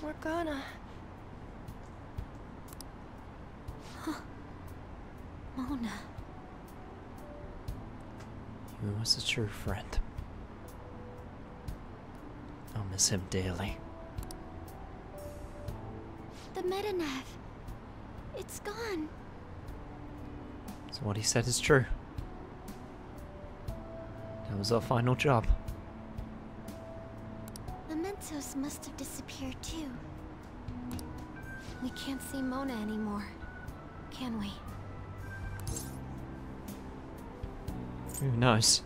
We're gonna... Mona. He was a true friend. I'll miss him dearly. The Meta-Nav. It's gone. So what he said is true. That was our final job. The Mentos must have disappeared too. We can't see Mona anymore, can we? Who knows?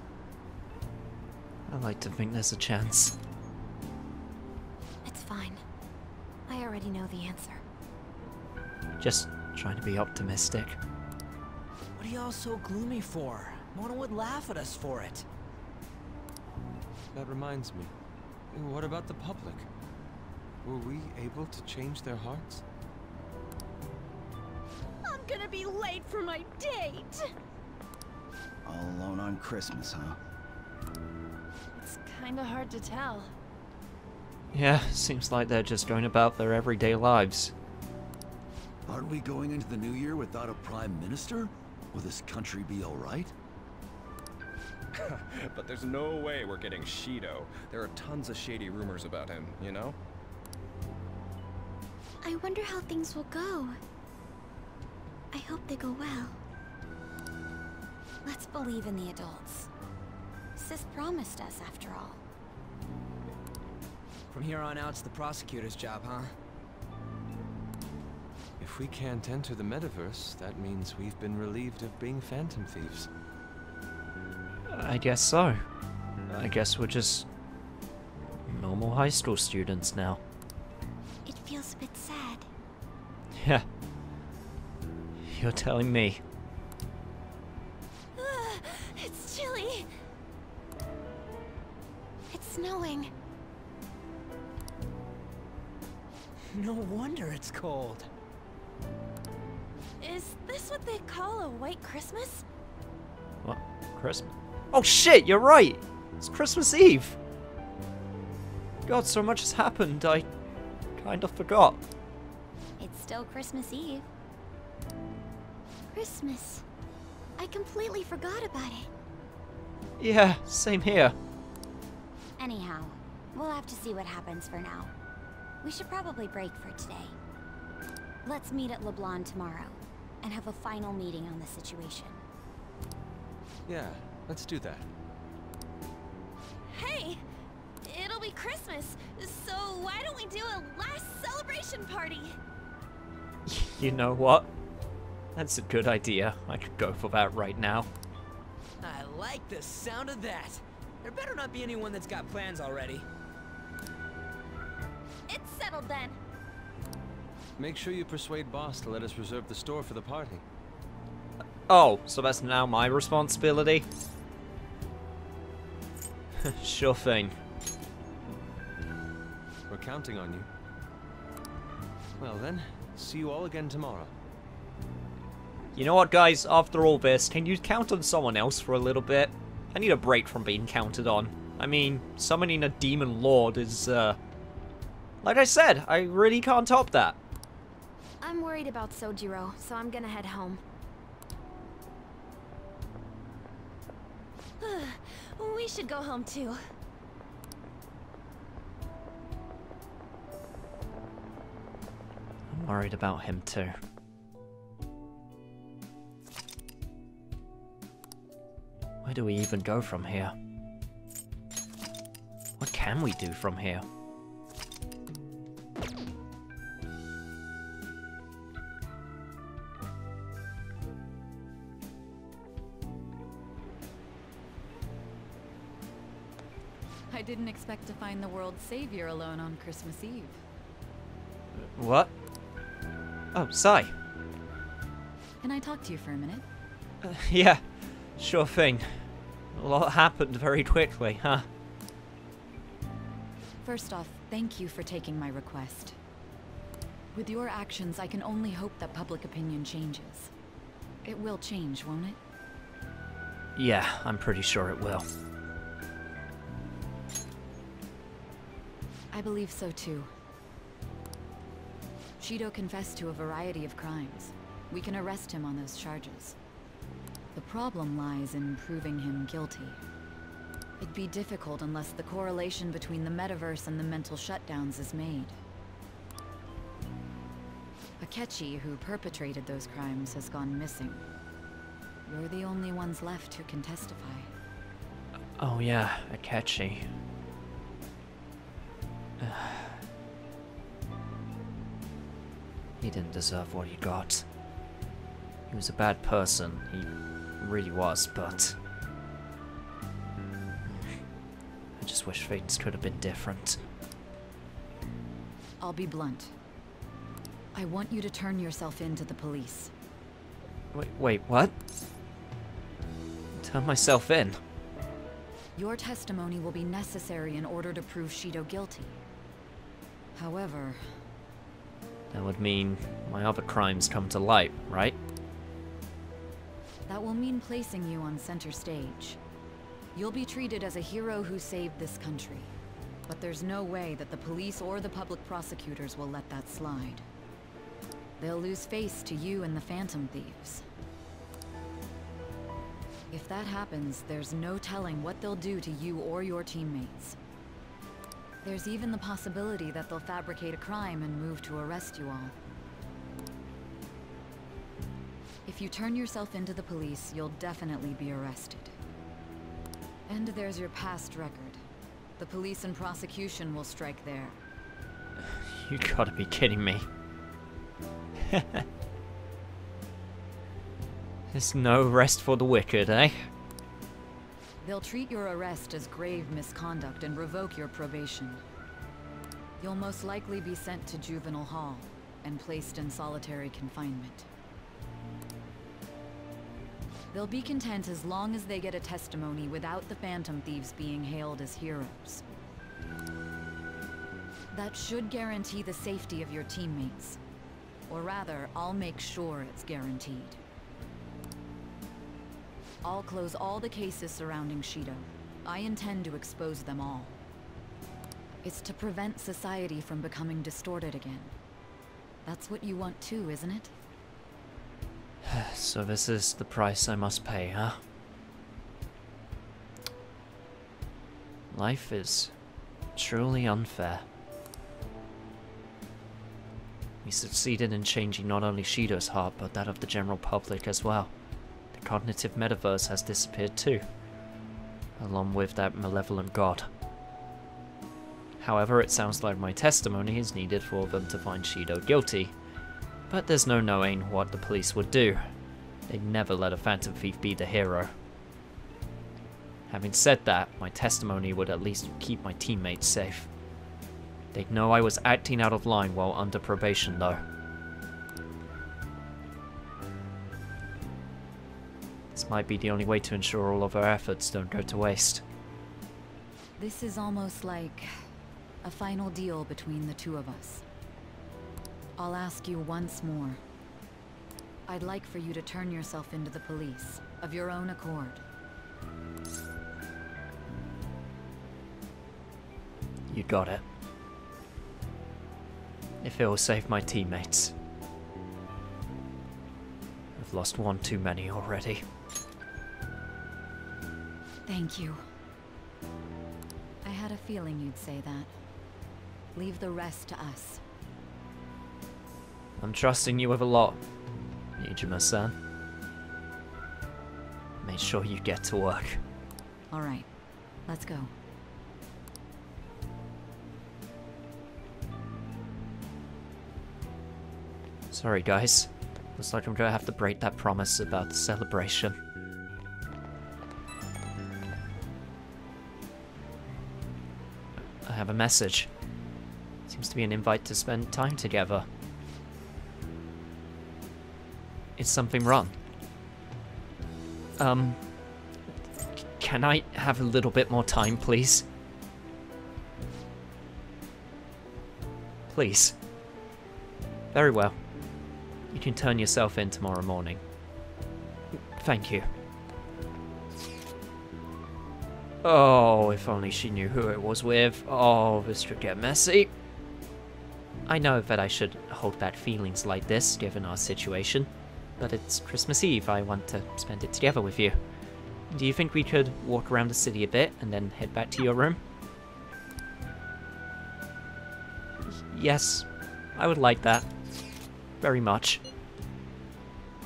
I like to think there's a chance. It's fine. I already know the answer. Just trying to be optimistic. What are y'all so gloomy for? Mona would laugh at us for it. That reminds me. What about the public? Were we able to change their hearts? I'm gonna be late for my date! All alone on Christmas, huh? It's kinda hard to tell. Yeah, seems like they're just going about their everyday lives. Aren't we going into the new year without a prime minister? Will this country be alright? But there's no way we're getting Shido. There are tons of shady rumors about him, you know? I wonder how things will go. I hope they go well. Let's believe in the adults. Sis promised us, after all. From here on out, it's the prosecutor's job, huh? If we can't enter the metaverse, that means we've been relieved of being phantom thieves. I guess so. I guess we're just normal high school students now. It feels a bit sad. Yeah. You're telling me. It's chilly. It's snowing. No wonder it's cold. Is this what they call a white Christmas? What? Christmas? Oh shit, you're right! It's Christmas Eve! God, so much has happened, I kind of forgot. It's still Christmas Eve. Christmas. I completely forgot about it. Yeah, same here. Anyhow, we'll have to see what happens for now. We should probably break for today. Let's meet at LeBlanc tomorrow, and have a final meeting on the situation. Yeah, let's do that. Hey! It'll be Christmas, so why don't we do a last celebration party? You know what? That's a good idea. I could go for that right now. I like the sound of that. There better not be anyone that's got plans already. It's settled then. Make sure you persuade Boss to let us reserve the store for the party. Oh, so that's now my responsibility? Sure thing. We're counting on you. Well then, see you all again tomorrow. You know what, guys? After all this, can you count on someone else for a little bit? I need a break from being counted on. I mean, summoning a demon lord is, like I said, I really can't top that. I'm worried about Sojiro, so I'm gonna head home. We should go home too. I'm worried about him too. Where do we even go from here? What can we do from here? I didn't expect to find the world's savior alone on Christmas Eve. What? Oh, Sai. Can I talk to you for a minute? Yeah, sure thing. A lot happened very quickly, huh? First off, thank you for taking my request. With your actions, I can only hope that public opinion changes. It will change, won't it? Yeah, I'm pretty sure it will. I believe so too. Shido confessed to a variety of crimes. We can arrest him on those charges. The problem lies in proving him guilty. It'd be difficult unless the correlation between the metaverse and the mental shutdowns is made. Akechi, who perpetrated those crimes, has gone missing. You're the only ones left who can testify. Oh yeah, Akechi. He didn't deserve what he got. He was a bad person, he really was, but... I just wish fates could have been different. I'll be blunt. I want you to turn yourself in to the police. Wait, what? Turn myself in? Your testimony will be necessary in order to prove Shido guilty. However... That would mean my other crimes come to light, right? that will mean placing you on center stage. You'll be treated as a hero who saved this country. But there's no way that the police or the public prosecutors will let that slide. They'll lose face to you and the Phantom Thieves. If that happens, there's no telling what they'll do to you or your teammates. There's even the possibility that they'll fabricate a crime and move to arrest you all. If you turn yourself into the police, you'll definitely be arrested. And there's your past record. The police and prosecution will strike there. You gotta be kidding me. There's no rest for the wicked, eh? They'll treat your arrest as grave misconduct and revoke your probation. You'll most likely be sent to juvenile hall and placed in solitary confinement. They'll be content as long as they get a testimony without the Phantom Thieves being hailed as heroes. That should guarantee the safety of your teammates. Or rather, I'll make sure it's guaranteed. I'll close all the cases surrounding Shido. I intend to expose them all. It's to prevent society from becoming distorted again. That's what you want too, isn't it? So this is the price I must pay, huh? Life is truly unfair. We succeeded in changing not only Shido's heart, but that of the general public as well. The cognitive metaverse has disappeared too, along with that malevolent god. However, it sounds like my testimony is needed for them to find Shido guilty, but there's no knowing what the police would do. They'd never let a Phantom Thief be the hero. Having said that, my testimony would at least keep my teammates safe. They'd know I was acting out of line while under probation, though. This might be the only way to ensure all of our efforts don't go to waste. This is almost like a final deal between the two of us. I'll ask you once more. I'd like for you to turn yourself into the police, of your own accord. You got it. If it will save my teammates. I've lost one too many already. Thank you. I had a feeling you'd say that. Leave the rest to us. I'm trusting you with a lot, Nijima-san. Make sure you get to work. All right, let's go. Sorry guys, looks like I'm gonna have to break that promise about the celebration. I have a message. Seems to be an invite to spend time together. Is something wrong? Can I have a little bit more time, please? Please. Very well. You can turn yourself in tomorrow morning. Thank you. Oh, if only she knew who it was with. Oh, this could get messy. I know that I should hold back feelings like this, given our situation, but it's Christmas Eve. I want to spend it together with you. Do you think we could walk around the city a bit and then head back to your room? Yes, I would like that. Very much.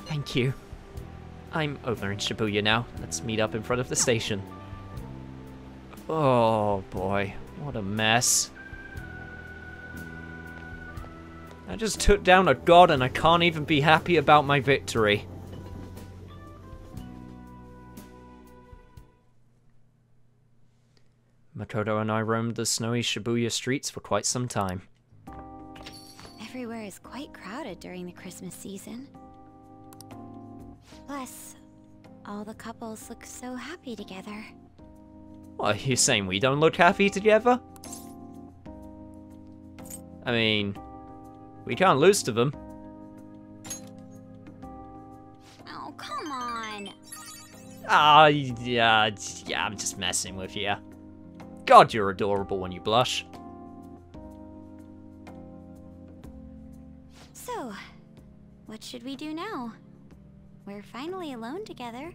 Thank you. I'm over in Shibuya now. Let's meet up in front of the station. Oh boy, what a mess. I just took down a god and I can't even be happy about my victory. Makoto and I roamed the snowy Shibuya streets for quite some time. Everywhere is quite crowded during the Christmas season. Plus, all the couples look so happy together. What, are you saying we don't look happy together? I mean, we can't lose to them. Oh, come on! Ah, yeah, I'm just messing with you. God, you're adorable when you blush. So, what should we do now? We're finally alone together.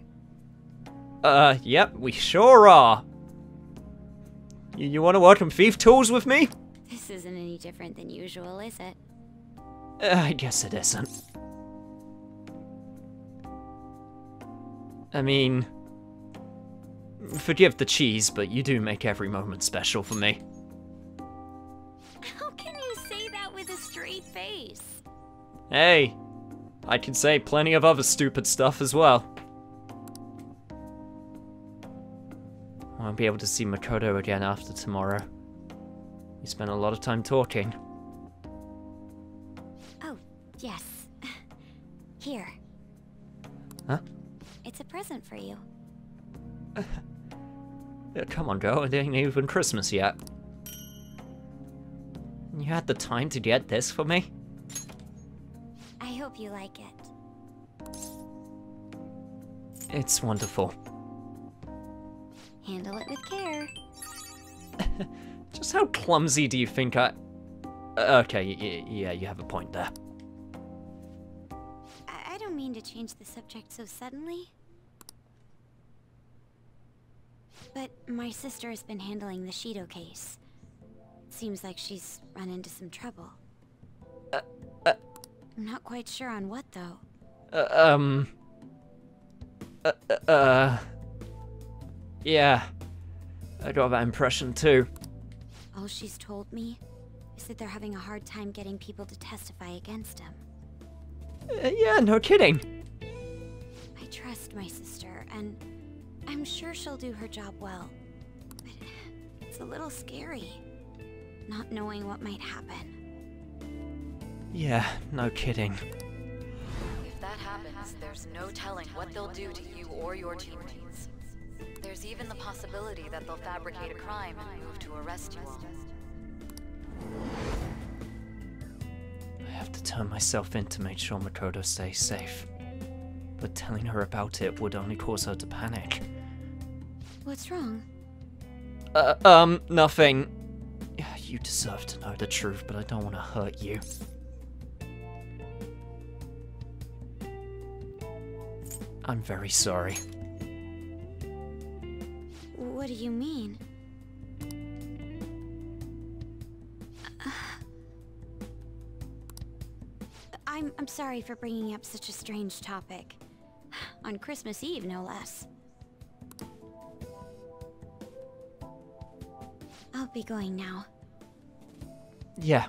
Yep, we sure are. You want to work on thief tools with me? This isn't any different than usual, is it? I guess it isn't. I mean, forgive the cheese, but you do make every moment special for me. How can you say that with a straight face? Hey, I can say plenty of other stupid stuff as well. I won't be able to see Makoto again after tomorrow. We spent a lot of time talking. Oh, yes. Here. Huh? It's a present for you. Yeah, come on, girl, it ain't even Christmas yet. You had the time to get this for me? I hope you like it. It's wonderful. Handle it with care. Just how clumsy do you think I... Okay, yeah, you have a point there. I don't mean to change the subject so suddenly. But my sister has been handling the Shido case. Seems like she's run into some trouble. I'm not quite sure on what, though. Yeah. I got that impression, too. All she's told me is that they're having a hard time getting people to testify against him. Yeah, no kidding. I trust my sister, and I'm sure she'll do her job well. But it's a little scary, not knowing what might happen. Yeah, no kidding. If that happens, there's no telling what they'll do to you or your teammates. There's even the possibility that they'll fabricate a crime and move to arrest you all. I have to turn myself in to make sure Makoto stays safe. But telling her about it would only cause her to panic. What's wrong? Nothing. You deserve to know the truth, but I don't want to hurt you. I'm very sorry. What do you mean? I'm sorry for bringing up such a strange topic. On Christmas Eve, no less. I'll be going now. Yeah.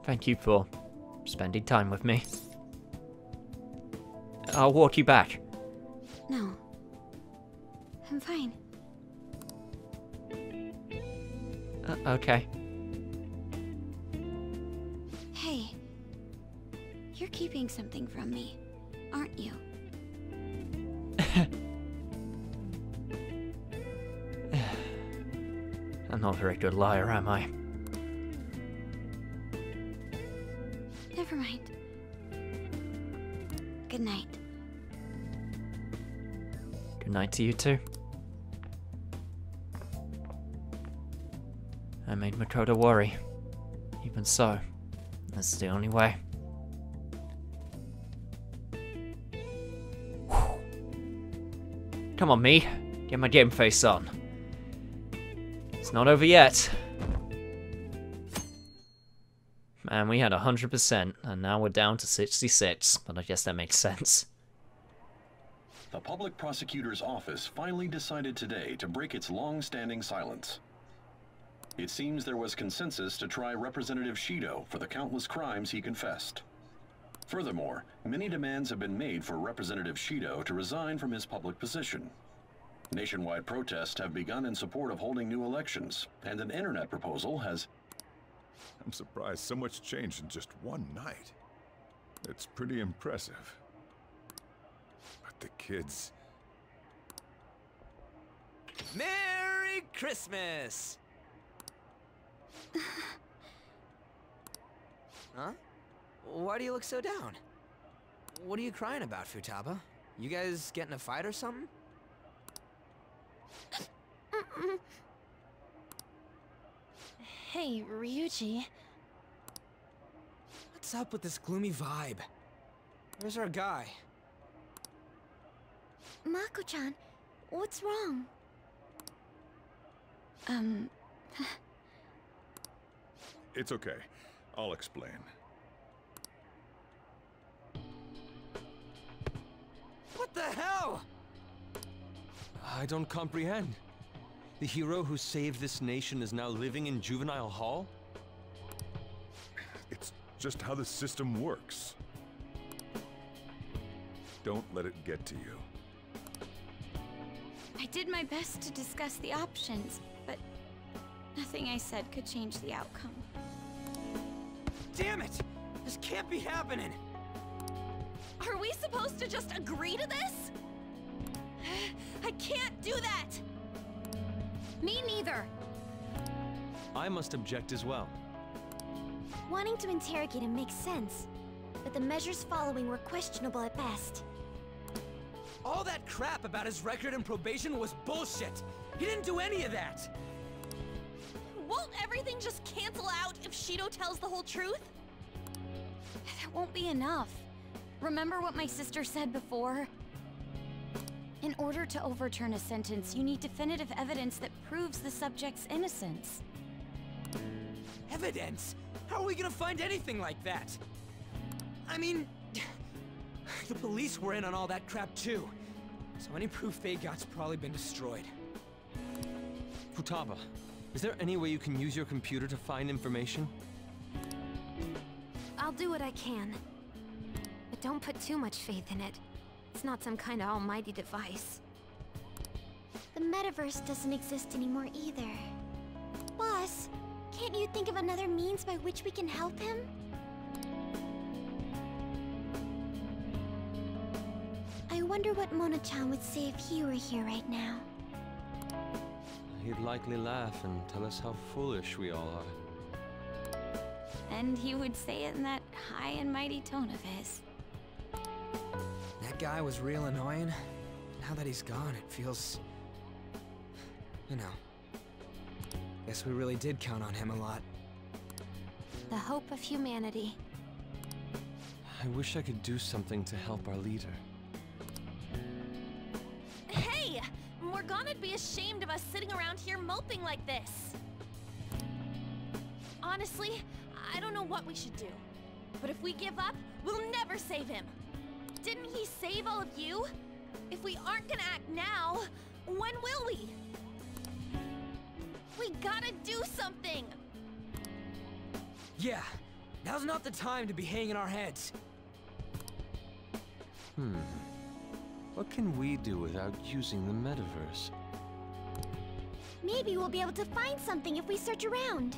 Thank you for spending time with me. I'll walk you back. No. I'm fine. Okay. Hey. You're keeping something from me, aren't you? I'm not a very good liar, am I? Never mind. Good night. Good night to you too. I made Makoto worry. Even so, this is the only way. Whew. Come on, me. Get my game face on. It's not over yet. Man, we had 100%, and now we're down to 66, but I guess that makes sense. The Public Prosecutor's Office finally decided today to break its long-standing silence. It seems there was consensus to try Representative Shido for the countless crimes he confessed. Furthermore, many demands have been made for Representative Shido to resign from his public position. Nationwide protests have begun in support of holding new elections, and an internet proposal has... I'm surprised so much changed in just one night. It's pretty impressive. But the kids... Merry Christmas! Huh? Why do you look so down? What are you crying about, Futaba? You guys get in a fight or something? Hey, Ryuji. What's up with this gloomy vibe? Where's our guy? Mako-chan, what's wrong? It's okay. I'll explain. What the hell? I don't comprehend. The hero who saved this nation is now living in juvenile hall? It's just how the system works. Don't let it get to you. I did my best to discuss the options, but nothing I said could change the outcome. Damn it! This can't be happening! Are we supposed to just agree to this? I can't do that! Me neither! I must object as well. Wanting to interrogate him makes sense, but the measures following were questionable at best. All that crap about his record and probation was bullshit! He didn't do any of that! Won't everything just cancel out if Shido tells the whole truth? That won't be enough. Remember what my sister said before? In order to overturn a sentence, you need definitive evidence that proves the subject's innocence. Evidence? How are we gonna find anything like that? I mean... the police were in on all that crap too. So any proof they got's probably been destroyed. Futaba, is there any way you can use your computer to find information? I'll do what I can. But don't put too much faith in it. It's not some kind of almighty device. The metaverse doesn't exist anymore either. Boss, can't you think of another means by which we can help him? I wonder what Mona-chan would say if he were here right now. He'd likely laugh and tell us how foolish we all are. And he would say it in that high and mighty tone of his. That guy was real annoying. Now that he's gone, it feels... you know... guess we really did count on him a lot. The hope of humanity. I wish I could do something to help our leader. Hey! Morgana'd be ashamed of us sitting around here moping like this. Honestly, I don't know what we should do. But if we give up, we'll never save him. Didn't he save all of you? If we aren't gonna act now, when will we? We gotta do something! Yeah, now's not the time to be hanging our heads. What can we do without using the metaverse? Maybe we'll be able to find something if we search around.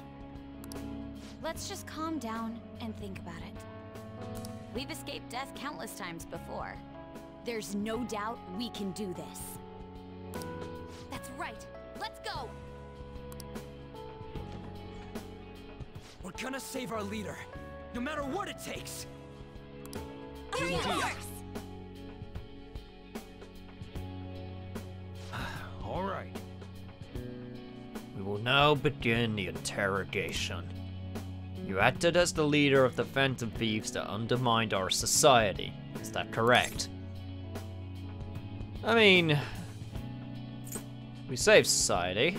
Let's just calm down and think about it. We've escaped death countless times before. There's no doubt we can do this. That's right. Let's go! We're gonna save our leader, no matter what it takes! All right. We will now begin the interrogation. You acted as the leader of the Phantom Thieves that undermined our society. Is that correct? I mean, we saved society.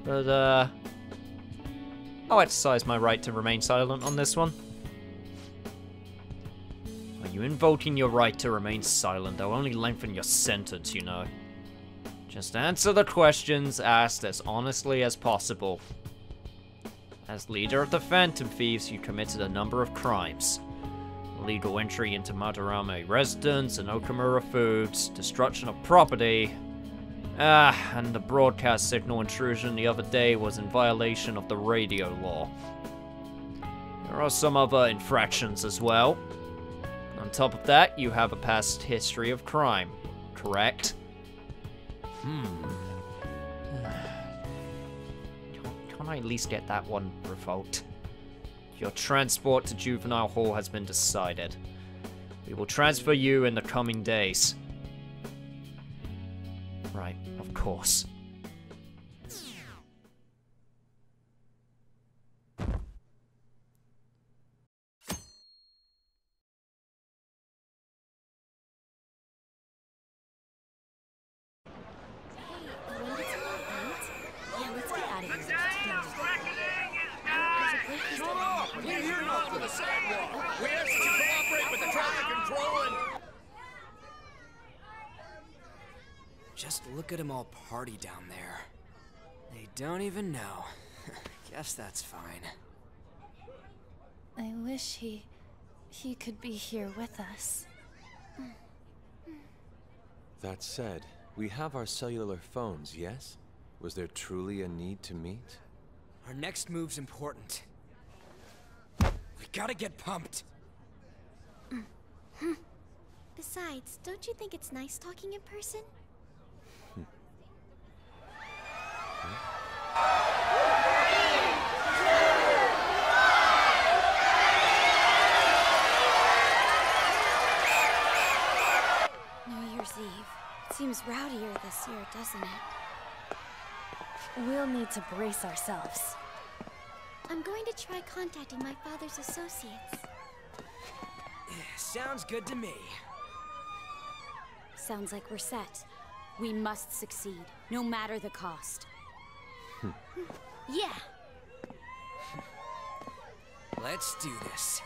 But, I'll exercise my right to remain silent on this one. Are you invoking your right to remain silent? I'll only lengthen your sentence, you know. Just answer the questions asked as honestly as possible. As leader of the Phantom Thieves, you committed a number of crimes. Illegal entry into Madarame residence and Okamura Foods, destruction of property. And the broadcast signal intrusion the other day was in violation of the radio law. There are some other infractions as well. On top of that, you have a past history of crime, correct? Can't I at least get that one revoked? Your transport to Juvenile Hall has been decided. We will transfer you in the coming days. Right, of course. Just look at them all party down there. They don't even know. Guess that's fine. I wish he could be here with us. That said, we have our cellular phones, yes? Was there truly a need to meet? Our next move's important. We gotta get pumped. Besides, don't you think it's nice talking in person? New Year's Eve. It seems rowdier this year, doesn't it? We'll need to brace ourselves. I'm going to try contacting my father's associates. Sounds good to me. Sounds like we're set. We must succeed, no matter the cost. Yeah. Let's do this.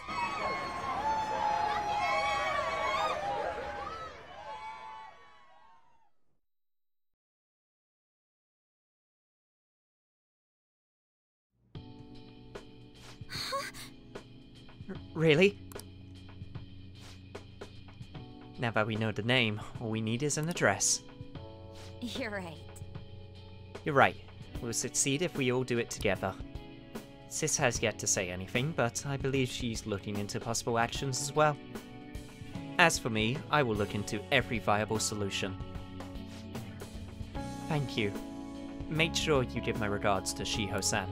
Really? Now that we know the name, all we need is an address. You're right. You're right. We'll succeed if we all do it together. Sis has yet to say anything, but I believe she's looking into possible actions as well. As for me, I will look into every viable solution. Thank you. Make sure you give my regards to Shiho-san.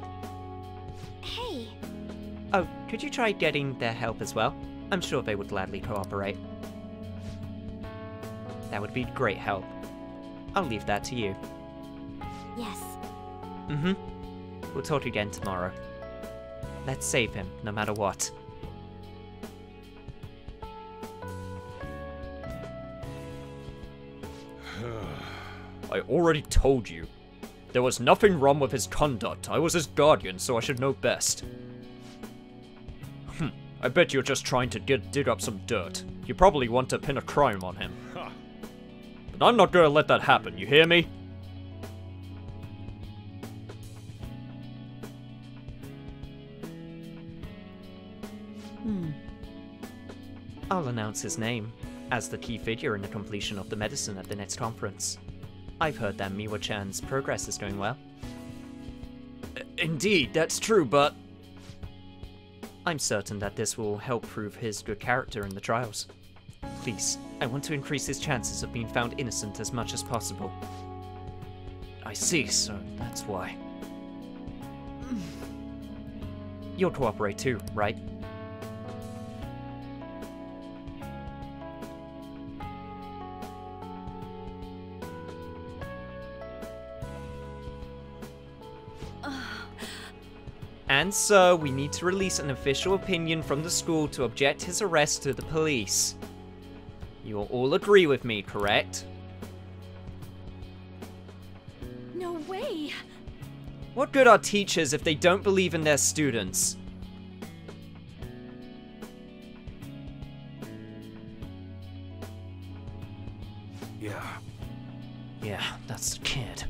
Hey. Oh, could you try getting their help as well? I'm sure they would gladly cooperate. That would be great help. I'll leave that to you. Yes. We'll talk again tomorrow. Let's save him, no matter what. I already told you. There was nothing wrong with his conduct. I was his guardian, so I should know best. I bet you're just trying to dig up some dirt. You probably want to pin a crime on him. But I'm not gonna let that happen, you hear me? I'll announce his name as the key figure in the completion of the medicine at the next conference. I've heard that Miwa-chan's progress is going well. Indeed, that's true, but I'm certain that this will help prove his good character in the trials. Please, I want to increase his chances of being found innocent as much as possible. I see, so that's why. You'll cooperate too, right? And so, we need to release an official opinion from the school to object his arrest to the police. You'll all agree with me, correct? No way! What good are teachers if they don't believe in their students? Yeah, that's the kid.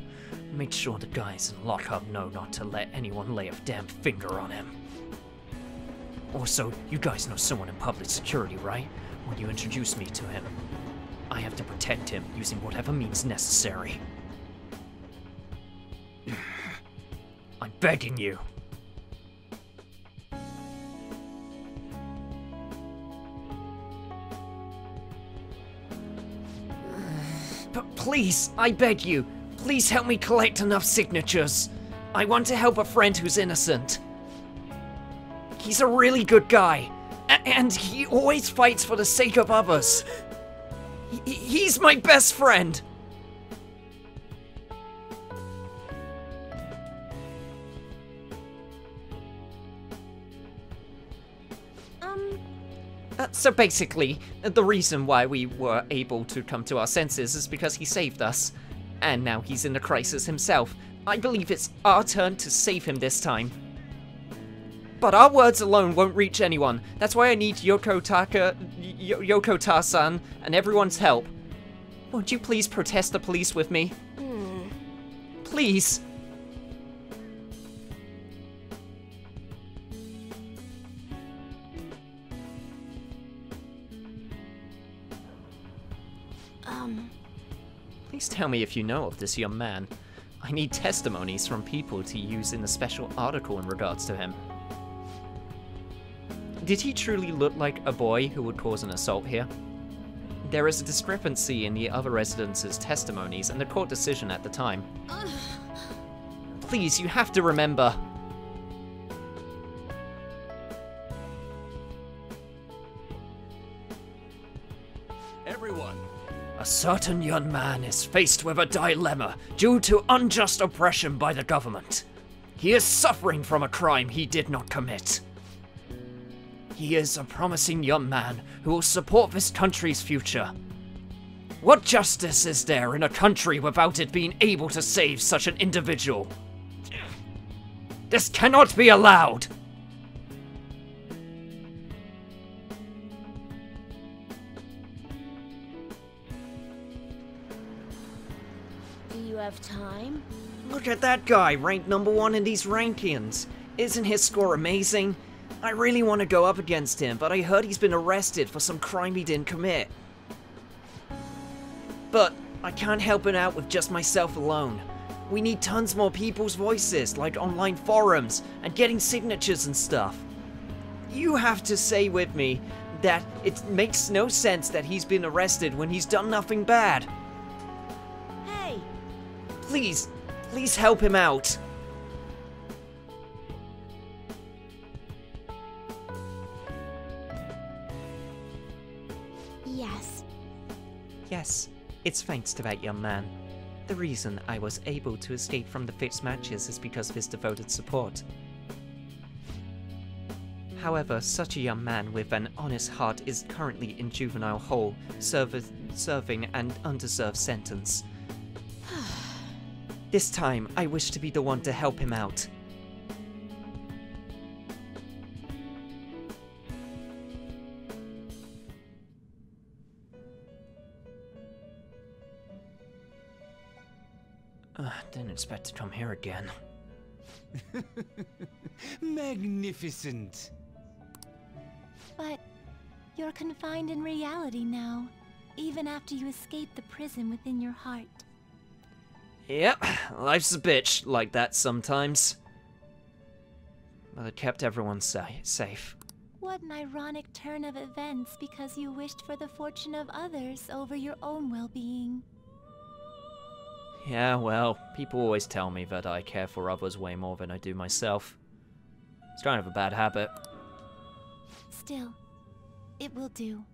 Make sure the guys in lockup know not to let anyone lay a damn finger on him. Also, you guys know someone in public security, right? When you introduce me to him, I have to protect him using whatever means necessary. I'm begging you. But please, I beg you, please help me collect enough signatures. I want to help a friend who's innocent. He's a really good guy, and he always fights for the sake of others. He's my best friend. So basically, the reason why we were able to come to our senses is because he saved us. And now he's in a crisis himself. I believe it's our turn to save him this time. But our words alone won't reach anyone. That's why I need Yoko-ta-san and everyone's help. Won't you please protest the police with me? Please. Please tell me if you know of this young man. I need testimonies from people to use in a special article in regards to him. Did he truly look like a boy who would cause an assault here? There is a discrepancy in the other residents' testimonies and the court decision at the time. Please, you have to remember. Everyone. A certain young man is faced with a dilemma due to unjust oppression by the government. He is suffering from a crime he did not commit. He is a promising young man who will support this country's future. What justice is there in a country without it being able to save such an individual? This cannot be allowed! Do you have time? Look at that guy, ranked #1 in these rankings. Isn't his score amazing? I really want to go up against him, but I heard he's been arrested for some crime he didn't commit. But I can't help him out with just myself alone. We need tons more people's voices, like online forums, and getting signatures and stuff. You have to say with me that it makes no sense that he's been arrested when he's done nothing bad. Hey! Please help him out. Yes. Yes, it's thanks to that young man. The reason I was able to escape from the fixed matches is because of his devoted support. However, such a young man with an honest heart is currently in juvenile hall, serving an undeserved sentence. This time, I wish to be the one to help him out. Didn't expect to come here again. Magnificent. But you're confined in reality now, even after you escape the prison within your heart. Yep, life's a bitch like that sometimes. But it kept everyone safe. What an ironic turn of events because you wished for the fortune of others over your own well-being. Yeah, well, people always tell me that I care for others way more than I do myself. It's kind of a bad habit. Still, it will do.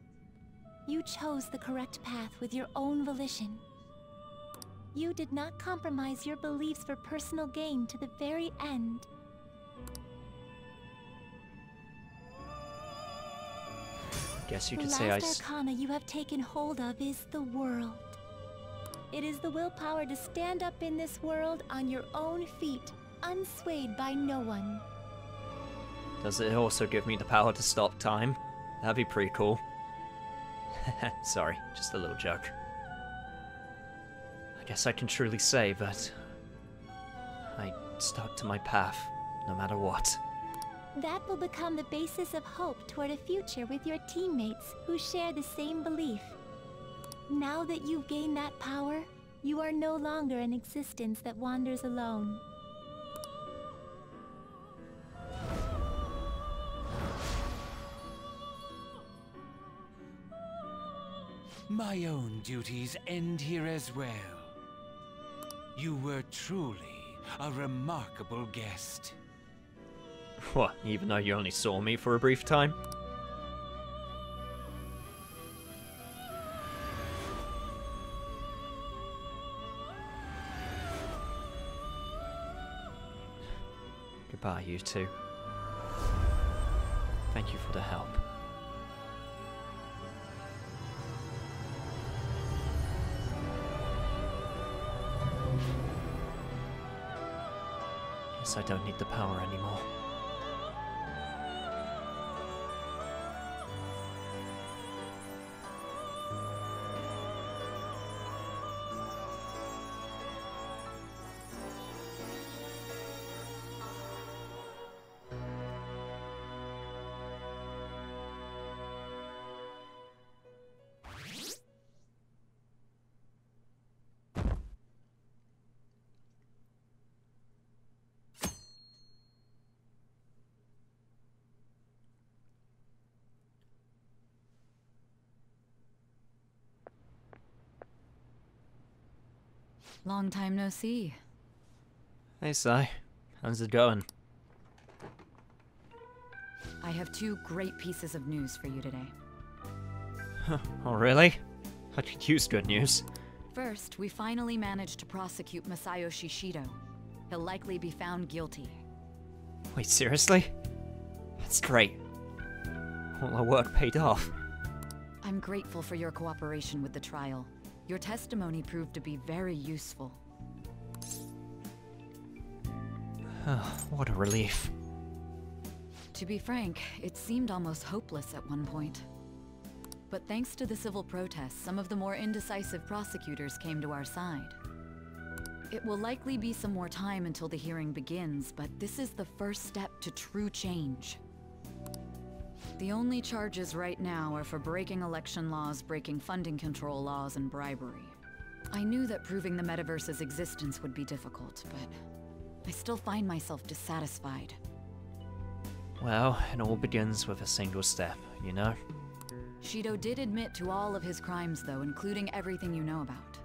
You chose the correct path with your own volition. You did not compromise your beliefs for personal gain to the very end. Guess you The could last say arcana you have taken hold of is the world. It is the willpower to stand up in this world on your own feet, unswayed by no one. Does it also give me the power to stop time? That'd be pretty cool. Sorry, just a little joke. I guess I can truly say that I stuck to my path, no matter what. That will become the basis of hope toward a future with your teammates who share the same belief. Now that you've gained that power, you are no longer an existence that wanders alone. My own duties end here as well. You were truly a remarkable guest. What, even though you only saw me for a brief time? Goodbye, you two. Thank you for the help. Guess I don't need the power anymore. Long time no see. Hey, Sai. How's it going? I have 2 great pieces of news for you today. Oh, really? I could use good news. First, we finally managed to prosecute Masayoshi Shido. He'll likely be found guilty. Wait, seriously? That's great. All our work paid off. I'm grateful for your cooperation with the trial. Your testimony proved to be very useful. What a relief. To be frank, it seemed almost hopeless at one point. But thanks to the civil protests, some of the more indecisive prosecutors came to our side. It will likely be some more time until the hearing begins, but this is the first step to true change. The only charges right now are for breaking election laws, breaking funding control laws, and bribery. I knew that proving the metaverse's existence would be difficult, but I still find myself dissatisfied. Well, it all begins with a single step, you know? Shido did admit to all of his crimes, though, including everything you know about.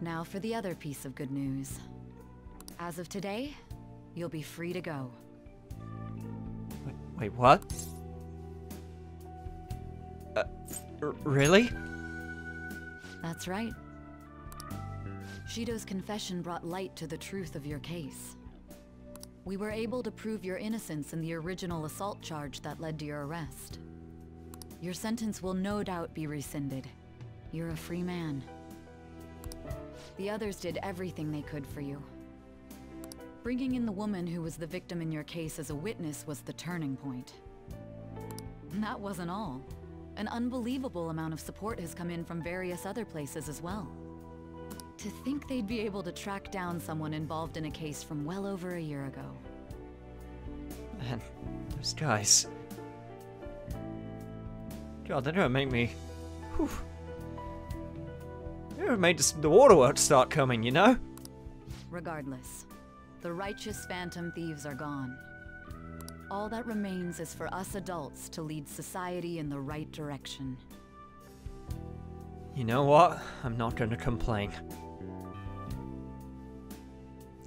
Now for the other piece of good news. As of today, you'll be free to go. Wait, what? Really? That's right. Shido's confession brought light to the truth of your case. We were able to prove your innocence in the original assault charge that led to your arrest. Your sentence will no doubt be rescinded. You're a free man. The others did everything they could for you. Bringing in the woman who was the victim in your case as a witness was the turning point. And that wasn't all. An unbelievable amount of support has come in from various other places as well. To think they'd be able to track down someone involved in a case from well over a year ago. Man, those guys. God, they're gonna make me... Whew. They're gonna make the waterworks start coming, you know? Regardless, the righteous phantom thieves are gone. All that remains is for us adults to lead society in the right direction. You know what? I'm not gonna complain.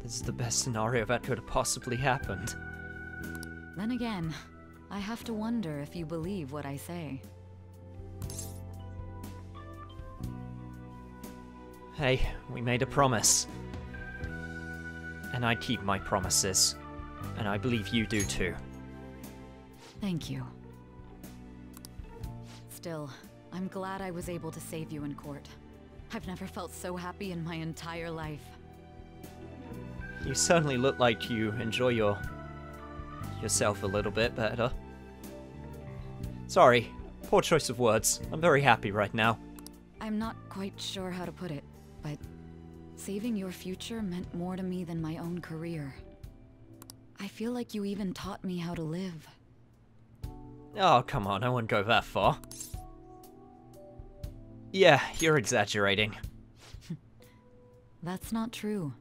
This is the best scenario that could have possibly happened. Then again, I have to wonder if you believe what I say. Hey, we made a promise. And I keep my promises. And I believe you do too. Thank you. Still, I'm glad I was able to save you in court. I've never felt so happy in my entire life. You certainly look like you enjoy yourself a little bit better. Sorry, poor choice of words. I'm very happy right now. I'm not quite sure how to put it, but saving your future meant more to me than my own career. I feel like you even taught me how to live. Oh, come on, I wouldn't go that far. Yeah, you're exaggerating. That's not true.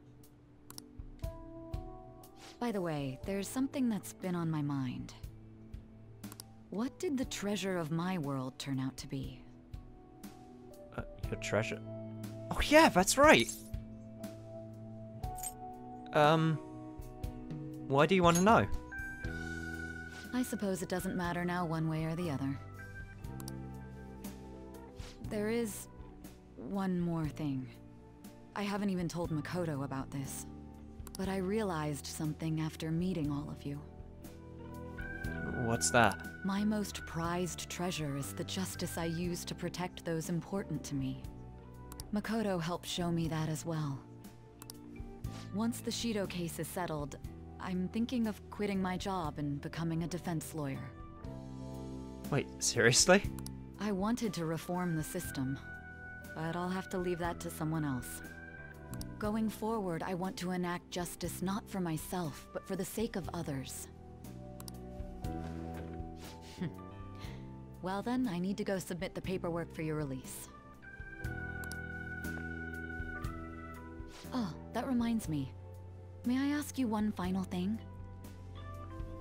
By the way, there's something that's been on my mind. What did the treasure of my world turn out to be? Your treasure? Oh yeah, that's right! Why do you want to know? I suppose it doesn't matter now one way or the other. There is one more thing. I haven't even told Makoto about this, but I realized something after meeting all of you. What's that? My most prized treasure is the justice I use to protect those important to me. Makoto helped show me that as well. Once the Shido case is settled, I'm thinking of quitting my job and becoming a defense lawyer. Wait, seriously? I wanted to reform the system, but I'll have to leave that to someone else. Going forward, I want to enact justice not for myself, but for the sake of others. Well then, I need to go submit the paperwork for your release. Oh, that reminds me. May I ask you one final thing?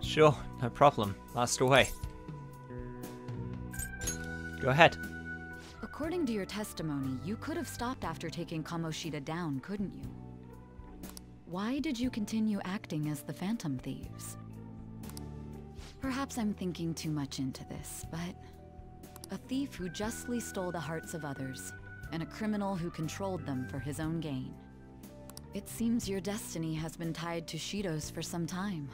Sure, no problem. Blast away. Go ahead. According to your testimony, you could have stopped after taking Kamoshida down, couldn't you? Why did you continue acting as the Phantom Thieves? Perhaps I'm thinking too much into this, but a thief who justly stole the hearts of others, and a criminal who controlled them for his own gain. It seems your destiny has been tied to Shido's for some time,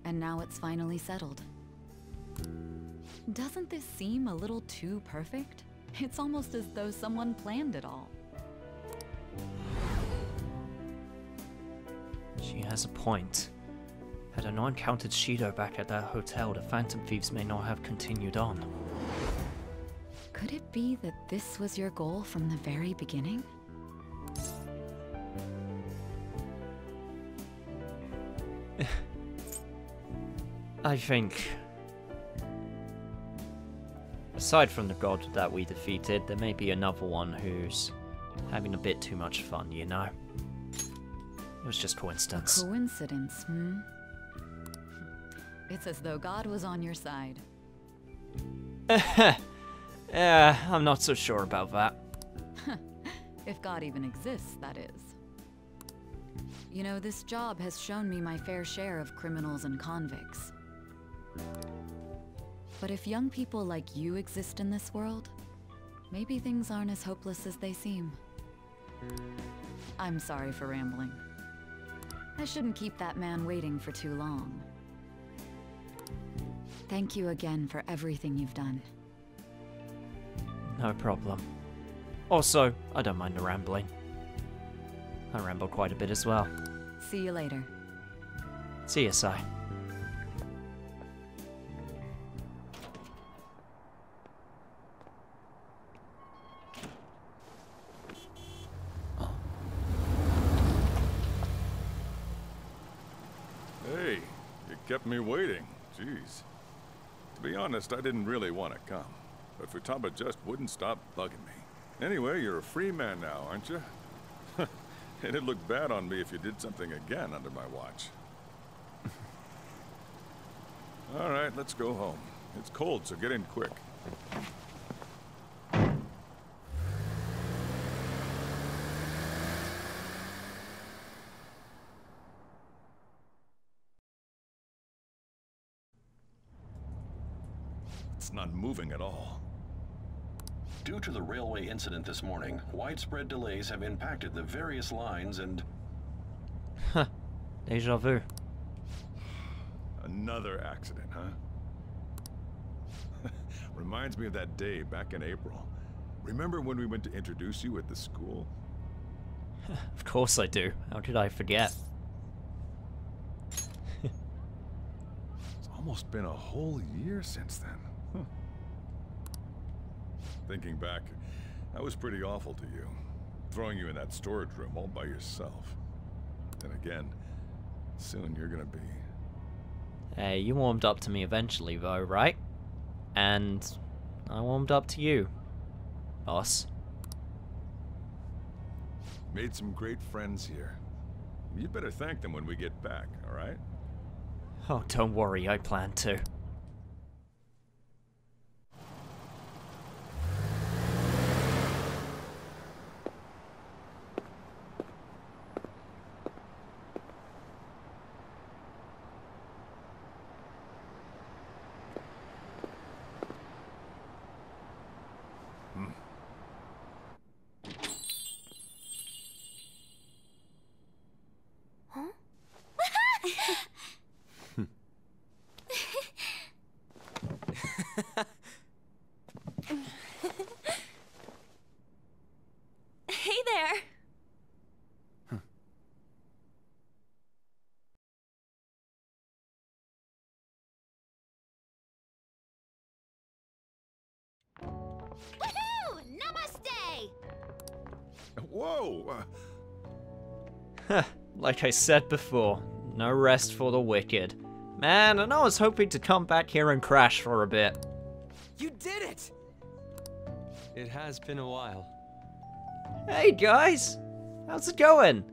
and now it's finally settled. Doesn't this seem a little too perfect? It's almost as though someone planned it all. She has a point. Had I not encountered Shido back at that hotel, the Phantom Thieves may not have continued on. Could it be that this was your goal from the very beginning? I think... aside from the god that we defeated, there may be another one who's having a bit too much fun, you know? It was just coincidence. A coincidence, hmm? It's as though God was on your side. Yeah, I'm not so sure about that. If God even exists, that is. You know, this job has shown me my fair share of criminals and convicts. But if young people like you exist in this world, maybe things aren't as hopeless as they seem. I'm sorry for rambling. I shouldn't keep that man waiting for too long. Thank you again for everything you've done. No problem. Also, I don't mind the rambling. I ramble quite a bit as well. See you later. See you, Sai. Hey, you kept me waiting. Jeez. To be honest, I didn't really want to come, but Futaba just wouldn't stop bugging me. Anyway, you're a free man now, aren't you? It'd look bad on me if you did something again under my watch. All right, let's go home. It's cold, so get in quick. It's not moving at all. Due to the railway incident this morning, widespread delays have impacted the various lines and... Huh. Deja vu. Another accident, huh? Reminds me of that day back in April. Remember when we went to introduce you at the school? Of course I do. How did I forget? It's almost been a whole year since then. Huh. Thinking back, I was pretty awful to you. Throwing you in that storage room all by yourself. Then again, soon you're gonna be... Hey, you warmed up to me eventually though, right? And I warmed up to you, boss. Made some great friends here. You'd better thank them when we get back, alright? Oh, don't worry, I plan to. Hey there! Woohoo! Namaste! Whoa! Like I said before, no rest for the wicked. Man, and I was hoping to come back here and crash for a bit. You did it! It has been a while. Hey guys, how's it going?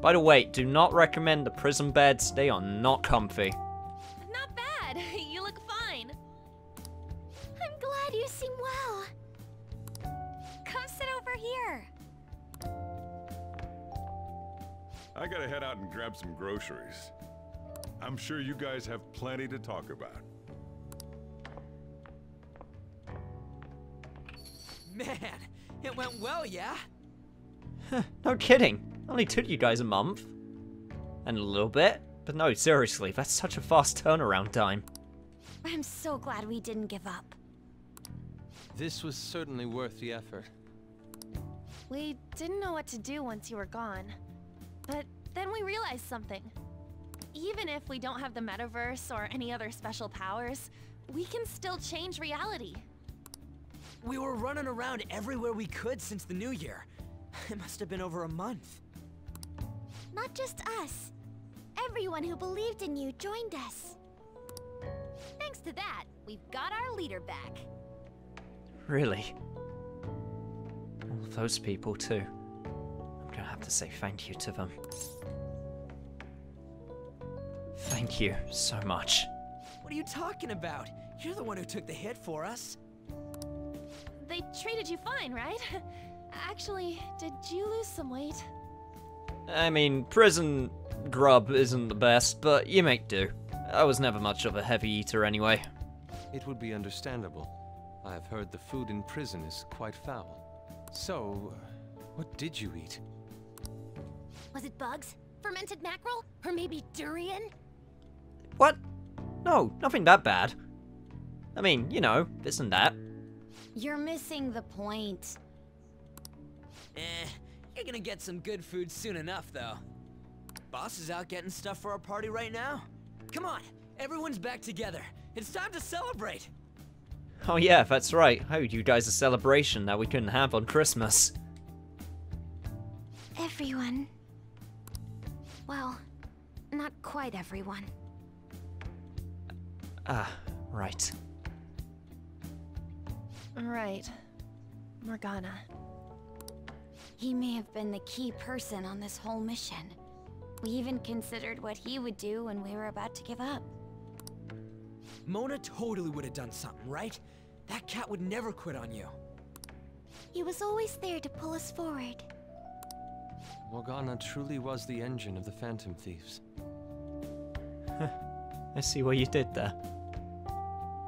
By the way, do not recommend the prison beds, they are not comfy. Not bad. You look fine. I'm glad you seem well. Come sit over here. I gotta head out and grab some groceries. I'm sure you guys have plenty to talk about. Man, it went well, yeah? No kidding. Only took you guys a month. And a little bit. But no, seriously, that's such a fast turnaround time. I'm so glad we didn't give up. This was certainly worth the effort. We didn't know what to do once you were gone. But then we realized something. Even if we don't have the metaverse or any other special powers, we can still change reality. We were running around everywhere we could since the new year. It must have been over a month. Not just us. Everyone who believed in you joined us. Thanks to that, we've got our leader back. Really? All of those people too. I'm gonna have to say thank you to them. Thank you so much. What are you talking about? You're the one who took the hit for us. They treated you fine, right? Actually, did you lose some weight? I mean, prison grub isn't the best, but you make do. I was never much of a heavy eater anyway. It would be understandable. I have heard the food in prison is quite foul. So, what did you eat? Was it bugs? Fermented mackerel? Or maybe durian? What? No, nothing that bad. I mean, you know, this and that. You're missing the point. You're gonna get some good food soon enough, though. Boss is out getting stuff for our party right now. Come on, everyone's back together. It's time to celebrate. Oh yeah, that's right. I owed you guys a celebration that we couldn't have on Christmas. Everyone. Well, not quite everyone. Ah, right. Right. Morgana. He may have been the key person on this whole mission. We even considered what he would do when we were about to give up. Mona totally would have done something, right? That cat would never quit on you. He was always there to pull us forward. Morgana truly was the engine of the Phantom Thieves. I see what you did there.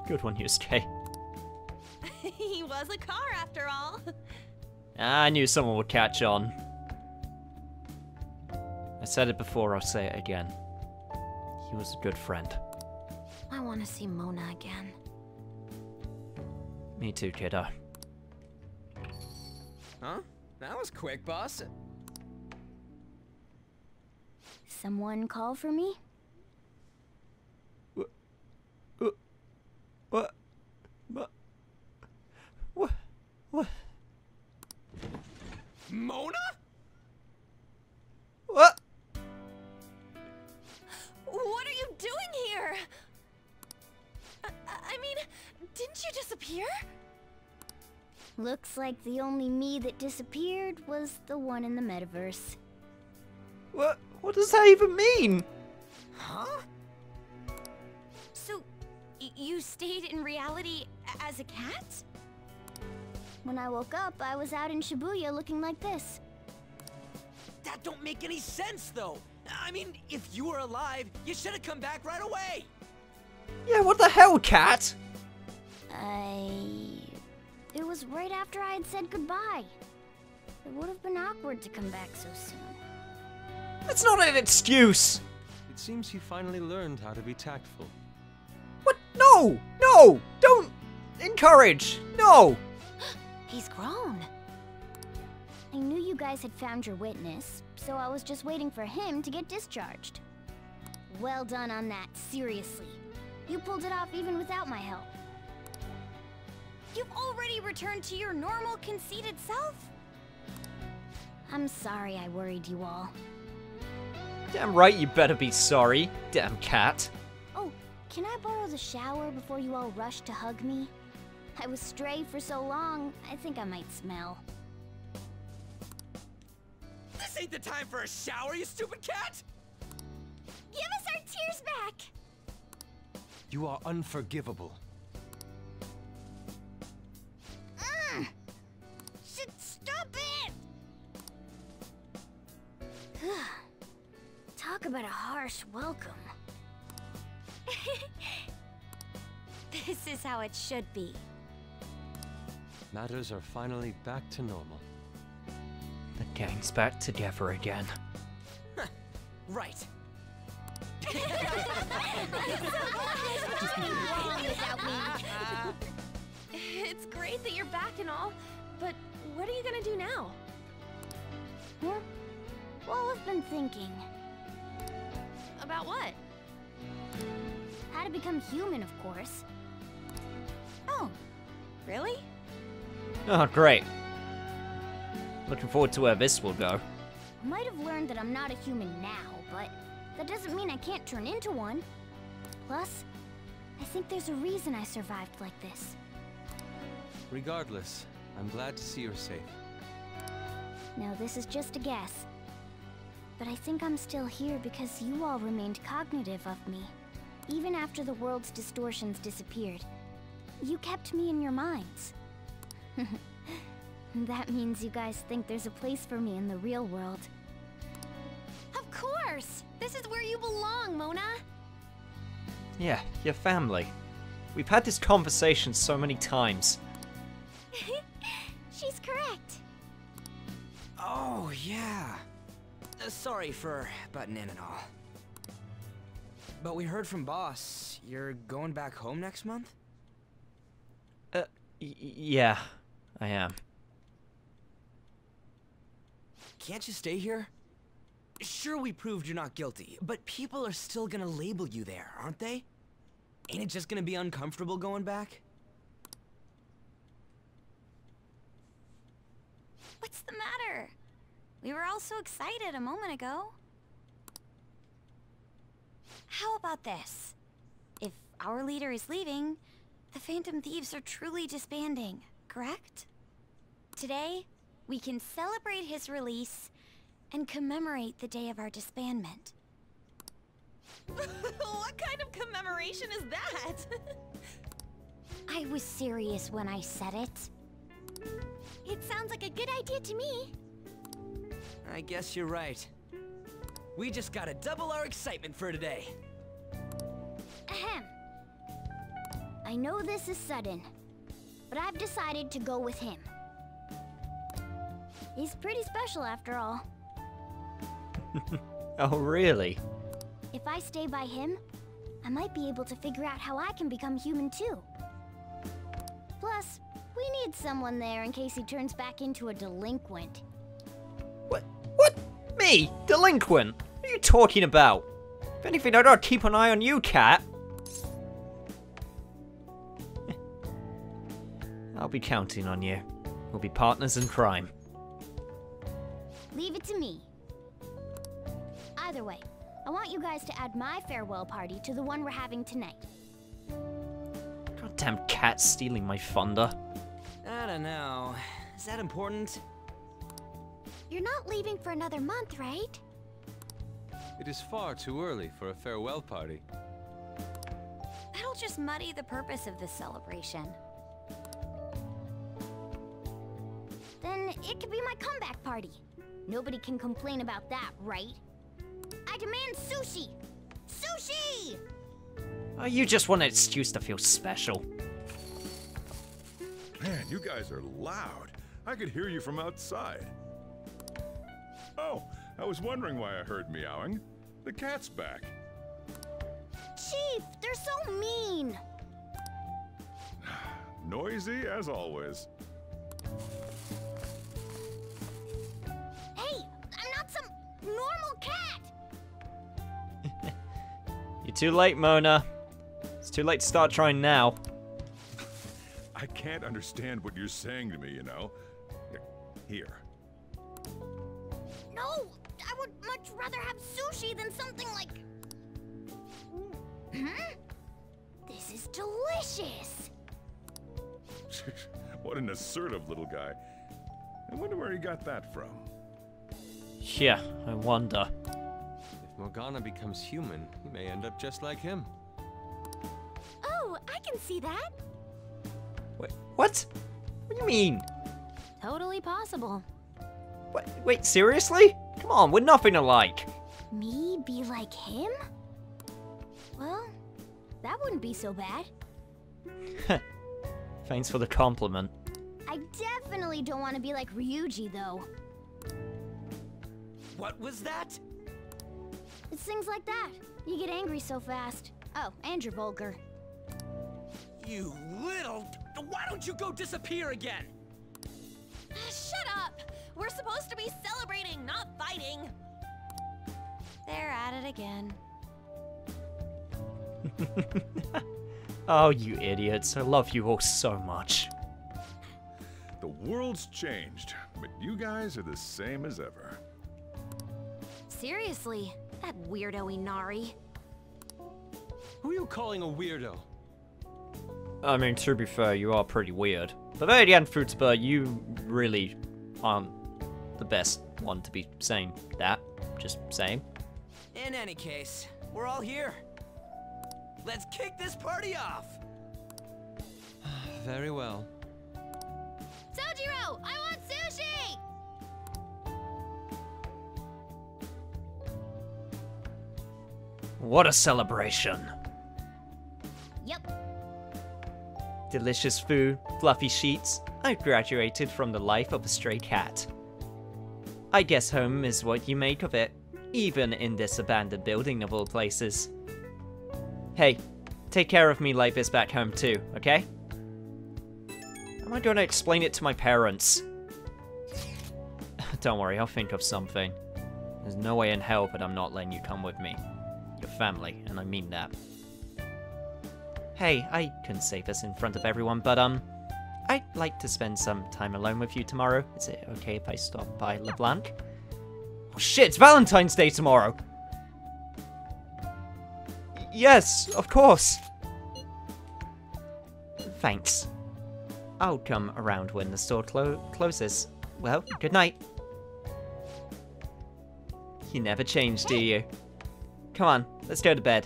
Good one, Yusuke. He was a car after all. I knew someone would catch on. I said it before, I'll say it again. He was a good friend. I want to see Mona again. Me too, kiddo. Huh? That was quick, boss. Someone call for me? What? What? Mona? What? What are you doing here? I mean, didn't you disappear? Looks like the only me that disappeared was the one in the metaverse. What does that even mean? Huh? So, you stayed in reality as a cat? When I woke up, I was out in Shibuya looking like this. That don't make any sense, though. I mean, if you were alive, you should have come back right away. Yeah, what the hell, cat? It was right after I had said goodbye. It would have been awkward to come back so soon. That's not an excuse! It seems you finally learned how to be tactful. What? No! No! Don't encourage! No! He's grown. I knew you guys had found your witness, so I was just waiting for him to get discharged. Well done on that, seriously. You pulled it off even without my help. You've already returned to your normal, conceited self? I'm sorry I worried you all. Damn right you better be sorry, damn cat. Oh, can I borrow the shower before you all rush to hug me? I was stray for so long, I think I might smell. This ain't the time for a shower, you stupid cat! Give us our tears back! You are unforgivable. Stop it! Talk about a harsh welcome. This is how it should be. Matters are finally back to normal. The gang's back together again. Right. It's great that you're back and all, but what are you gonna do now? Huh? Well, I've been thinking. About what? How to become human, of course. Oh, really? Oh, great. Looking forward to where this will go. I might have learned that I'm not a human now, but that doesn't mean I can't turn into one. Plus, I think there's a reason I survived like this. Regardless, I'm glad to see you're safe. Now, this is just a guess. But I think I'm still here because you all remained cognitive of me. Even after the world's distortions disappeared. You kept me in your minds. That means you guys think there's a place for me in the real world. Of course! This is where you belong, Mona! Yeah, your family. We've had this conversation so many times. She's correct. Oh, yeah. Sorry for butting in and all. But we heard from Boss. You're going back home next month? Yeah, I am. Can't you stay here? Sure, we proved you're not guilty, but people are still gonna label you there, aren't they? Ain't it just gonna be uncomfortable going back? What's the matter? We were all so excited a moment ago. How about this? If our leader is leaving, the Phantom Thieves are truly disbanding, correct? Today, we can celebrate his release and commemorate the day of our disbandment. What kind of commemoration is that? I was serious when I said it. It sounds like a good idea to me. I guess you're right. We just gotta double our excitement for today. Ahem. I know this is sudden, but I've decided to go with him. He's pretty special after all. Oh, really? If I stay by him, I might be able to figure out how I can become human too. Plus, need someone there in case he turns back into a delinquent. What? Me? Delinquent? What are you talking about? If anything, I'd rather keep an eye on you, Cat. I'll be counting on you. We'll be partners in crime. Leave it to me. Either way, I want you guys to add my farewell party to the one we're having tonight. Goddamn Cat stealing my thunder. I don't know. Is that important? You're not leaving for another month, right? It is far too early for a farewell party. That'll just muddy the purpose of this celebration. Then it could be my comeback party. Nobody can complain about that, right? I demand sushi! Sushi! Oh, you just want an excuse to feel special. Man, you guys are loud. I could hear you from outside. Oh, I was wondering why I heard meowing. The cat's back. Chief, they're so mean! Noisy as always. Hey, I'm not some normal cat! You're too late, Mona. It's too late to start trying now. I can't understand what you're saying to me, you know. Here. No! I would much rather have sushi than something like... This is delicious! What an assertive little guy. I wonder where he got that from. Yeah, I wonder. If Morgana becomes human, he may end up just like him. Oh, I can see that! Wait, what? What do you mean? Totally possible. Wait, seriously? Come on, we're nothing alike. Me be like him? Well, that wouldn't be so bad. Thanks for the compliment. I definitely don't want to be like Ryuji, though. What was that? It's things like that. You get angry so fast. Oh, and you're vulgar. You little... Why don't you go disappear again? Shut up! We're supposed to be celebrating, not fighting! They're at it again. Oh, you idiots. I love you all so much. The world's changed, but you guys are the same as ever. Seriously, that weirdo Inari. Who are you calling a weirdo? I mean, to be fair, you are pretty weird. But then again, Fruitsburg, you really aren't the best one to be saying that. Just saying. In any case, we're all here. Let's kick this party off! Very well. Sojiro, I want sushi! What a celebration. Yep. Delicious food, fluffy sheets. I've graduated from the life of a stray cat. I guess home is what you make of it, even in this abandoned building of all places. Hey, take care of me like this back home too, okay? How am I gonna explain it to my parents? Don't worry, I'll think of something. There's no way in hell that I'm not letting you come with me. Your family, and I mean that. Hey, I couldn't say this in front of everyone, but I'd like to spend some time alone with you tomorrow. Is it okay if I stop by LeBlanc? Oh shit, it's Valentine's Day tomorrow! Yes, of course! Thanks. I'll come around when the store closes. Well, good night. You never change, do you? Come on, let's go to bed.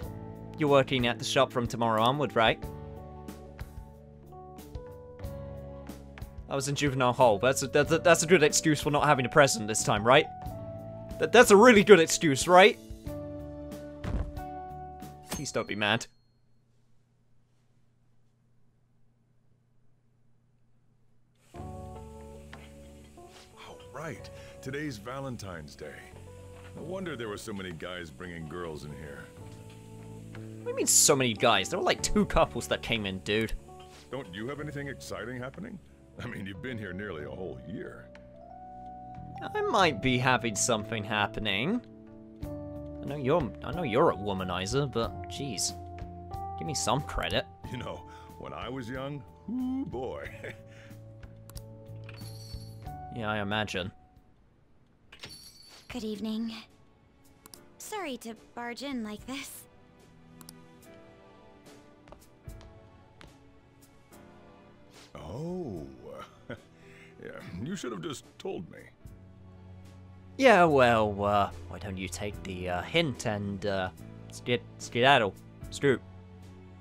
You're working at the shop from tomorrow onward, right? I was in juvenile hall. That's a good excuse for not having a present this time, right? That's a really good excuse, right? Please don't be mad. Oh, right. Today's Valentine's Day. No wonder there were so many guys bringing girls in here. What do you mean so many guys? There were like 2 couples that came in, dude. Don't you have anything exciting happening? I mean, you've been here nearly a whole year. I might be having something happening. I know you're a womanizer, but geez, give me some credit. You know, when I was young, ooh boy. Yeah, I imagine. Good evening. Sorry to barge in like this. Oh, yeah, you should have just told me. Yeah, well, why don't you take the hint and skedaddle? Scoot.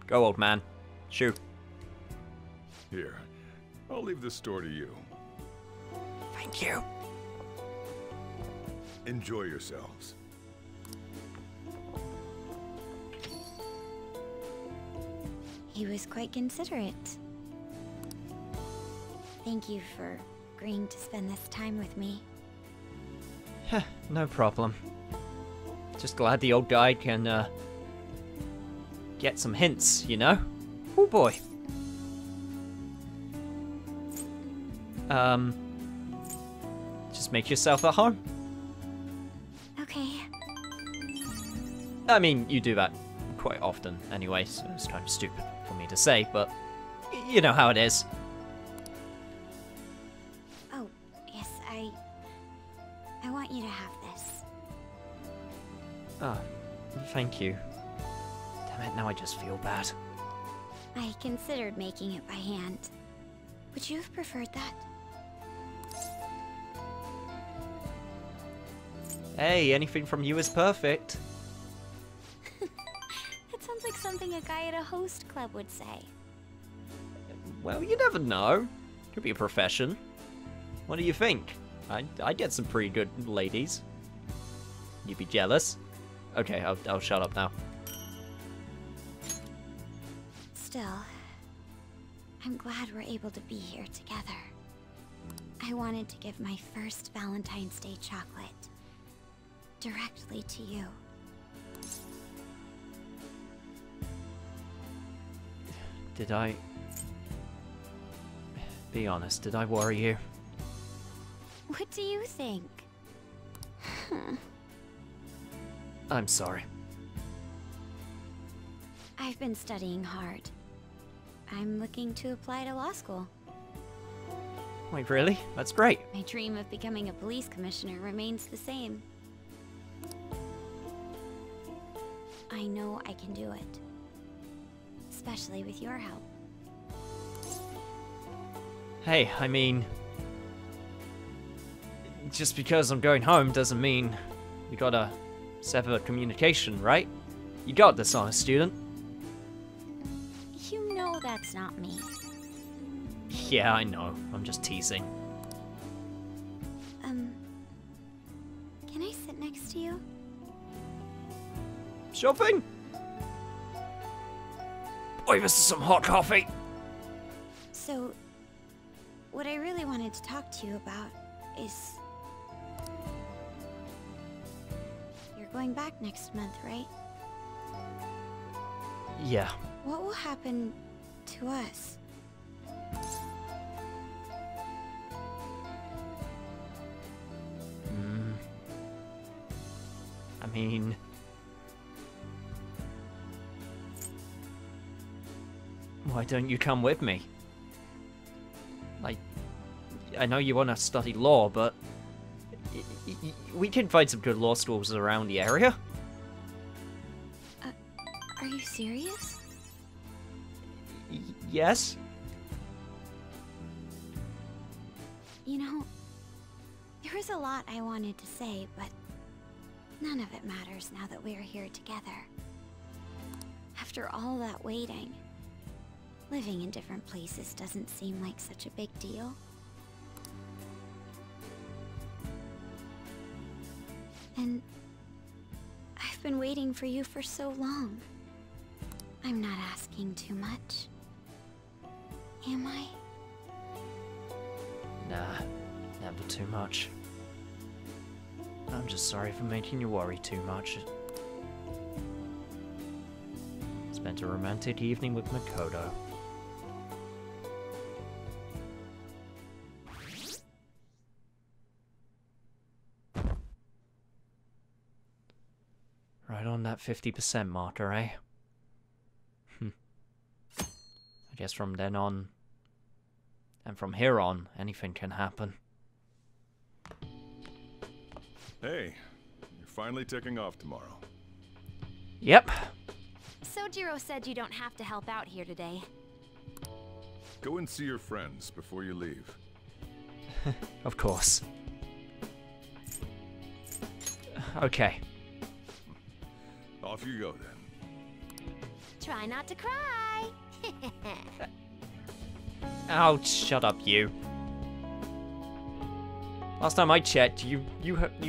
Go, old man. Shoot. Here, I'll leave this store to you. Thank you. Enjoy yourselves. He was quite considerate. Thank you for agreeing to spend this time with me. No problem. Just glad the old guy can, get some hints, you know? Oh boy. Just make yourself at home. Okay. I mean, you do that quite often anyway, so it's kind of stupid for me to say, but you know how it is. Oh, yes, I want you to have this. Ah, thank you. Damn it, now I just feel bad. I considered making it by hand. Would you have preferred that? Hey, anything from you is perfect. That sounds like something a guy at a host club would say. Well, you never know. Could be a profession. What do you think? I get some pretty good ladies. You'd be jealous? Okay, I'll shut up now. Still, I'm glad we're able to be here together. I wanted to give my first Valentine's Day chocolate directly to you. Did I... Be honest, did I worry you? What do you think? I'm sorry. I've been studying hard. I'm looking to apply to law school. Wait, really? That's great. My dream of becoming a police commissioner remains the same. I know I can do it. Especially with your help. Hey, I mean... Just because I'm going home doesn't mean we gotta sever communication, right? You got this, honest student. You know that's not me. Yeah, I know. I'm just teasing. Can I sit next to you? Sure thing. Boy, this is some hot coffee. So, what I really wanted to talk to you about is... You're going back next month, right? Yeah. What will happen to us? I mean... Why don't you come with me? Like, I know you want to study law, but... we can find some good law schools around the area. Are you serious? Yes? You know, there was a lot I wanted to say, but none of it matters now that we're here together. After all that waiting, living in different places doesn't seem like such a big deal. And I've been waiting for you for so long. I'm not asking too much. Am I? Nah, never too much. I'm just sorry for making you worry too much. Spent a romantic evening with Makoto. Right on that 50% marker, eh? I guess from then on, and from here on, anything can happen. Hey, you're finally taking off tomorrow. Yep. Sojiro said you don't have to help out here today. Go and see your friends before you leave. Of course. Okay. Off you go then. Try not to cry. Oh, shut up, you. Last time I checked, you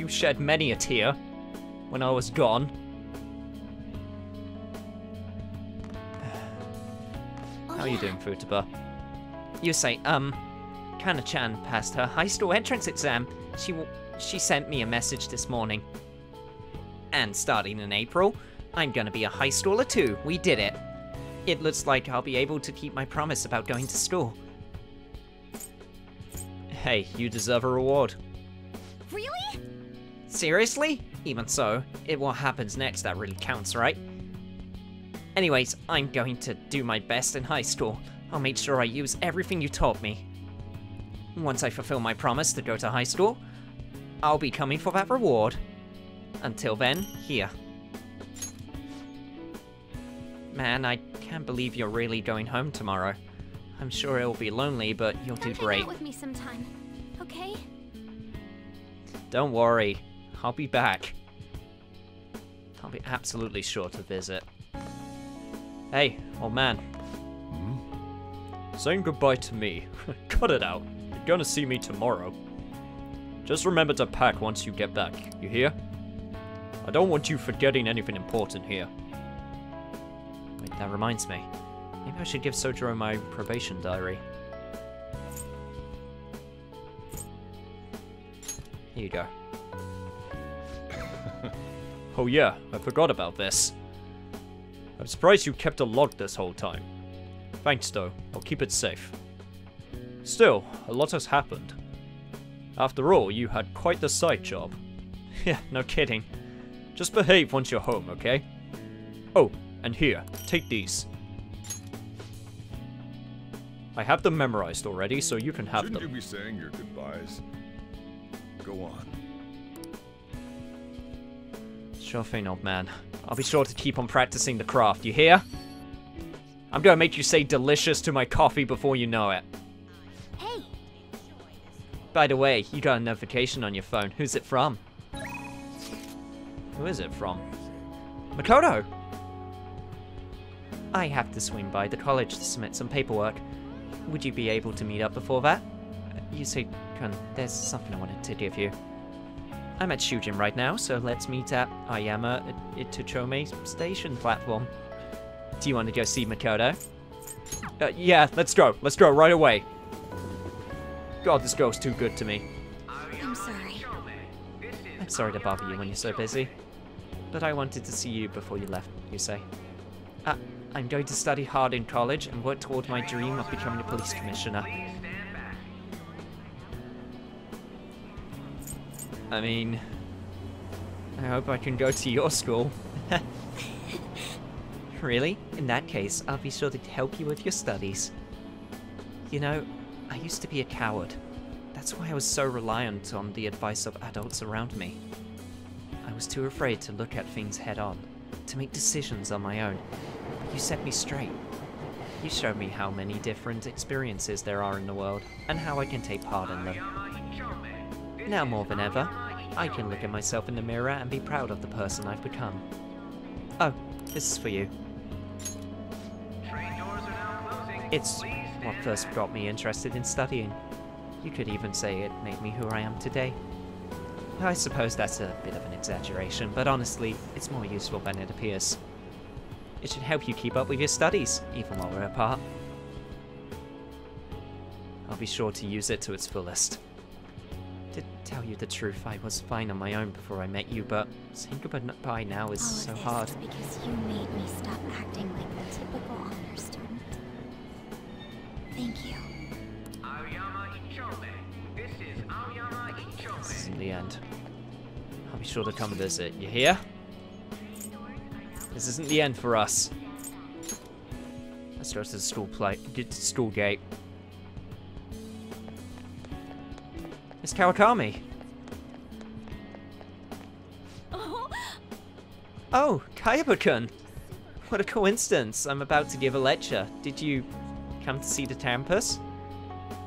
shed many a tear when I was gone. How are you doing, Futaba? You say, Kana-chan passed her high school entrance exam. She sent me a message this morning. And starting in April, I'm gonna be a high schooler too. We did it. It looks like I'll be able to keep my promise about going to school. Hey, you deserve a reward. Really? Seriously? Even so, what happens next that really counts, right? Anyways, I'm going to do my best in high school. I'll make sure I use everything you taught me. Once I fulfill my promise to go to high school, I'll be coming for that reward. Until then, here. Man, I can't believe you're really going home tomorrow. I'm sure it'll be lonely, but you'll do great. Hang out with me sometime, okay? Don't worry, I'll be back. I'll be absolutely sure to visit. Hey, old man. Saying goodbye to me. Cut it out. You're gonna see me tomorrow. Just remember to pack once you get back, you hear? I don't want you forgetting anything important here. Wait, that reminds me. Maybe I should give Sojiro my probation diary. Here you go. Oh yeah, I forgot about this. I'm surprised you kept a log this whole time. Thanks though, I'll keep it safe. Still, a lot has happened. After all, you had quite the side job. Yeah, no kidding. Just behave once you're home, okay? Oh, and here, take these. I have them memorized already, so you can have them. Shouldn't you be saying your goodbyes? Go on. Sure thing, old man. I'll be sure to keep on practicing the craft, you hear? I'm gonna make you say delicious to my coffee before you know it. Hey! By the way, you got a notification on your phone. Who's it from? Who is it from? Makoto! I have to swing by the college to submit some paperwork. Would you be able to meet up before that? Yusei-kun, there's something I wanted to give you. I'm at Shujin right now, so let's meet at Aoyama Itochome Station platform. Do you want to go see Makoto? Yeah, let's go. Let's go right away. God, this girl's too good to me. I'm sorry. I'm sorry to bother you when you're so busy. But I wanted to see you before you left, Yusei. I'm going to study hard in college and work toward my dream of becoming a police commissioner. I mean, I hope I can go to your school. Really? In that case, I'll be sure to help you with your studies. You know, I used to be a coward. That's why I was so reliant on the advice of adults around me. I was too afraid to look at things head on, to make decisions on my own. But you set me straight. You showed me how many different experiences there are in the world, and how I can take part in them. Now more than ever, I can look at myself in the mirror and be proud of the person I've become. Oh, this is for you. It's what first got me interested in studying. You could even say it made me who I am today. I suppose that's a bit of an exaggeration, but honestly, it's more useful than it appears. It should help you keep up with your studies, even while we're apart. I'll be sure to use it to its fullest. To tell you the truth, I was fine on my own before I met you, but saying goodbye now is so hard. All of this is because you made me stop acting like the typical honor student. Thank you. This isn't the end. I'll be sure to come visit. You hear? This isn't the end for us. Let's go to the school gate. Miss Kawakami. Oh, Kayaba-kun. What a coincidence. I'm about to give a lecture. Did you come to see the campus?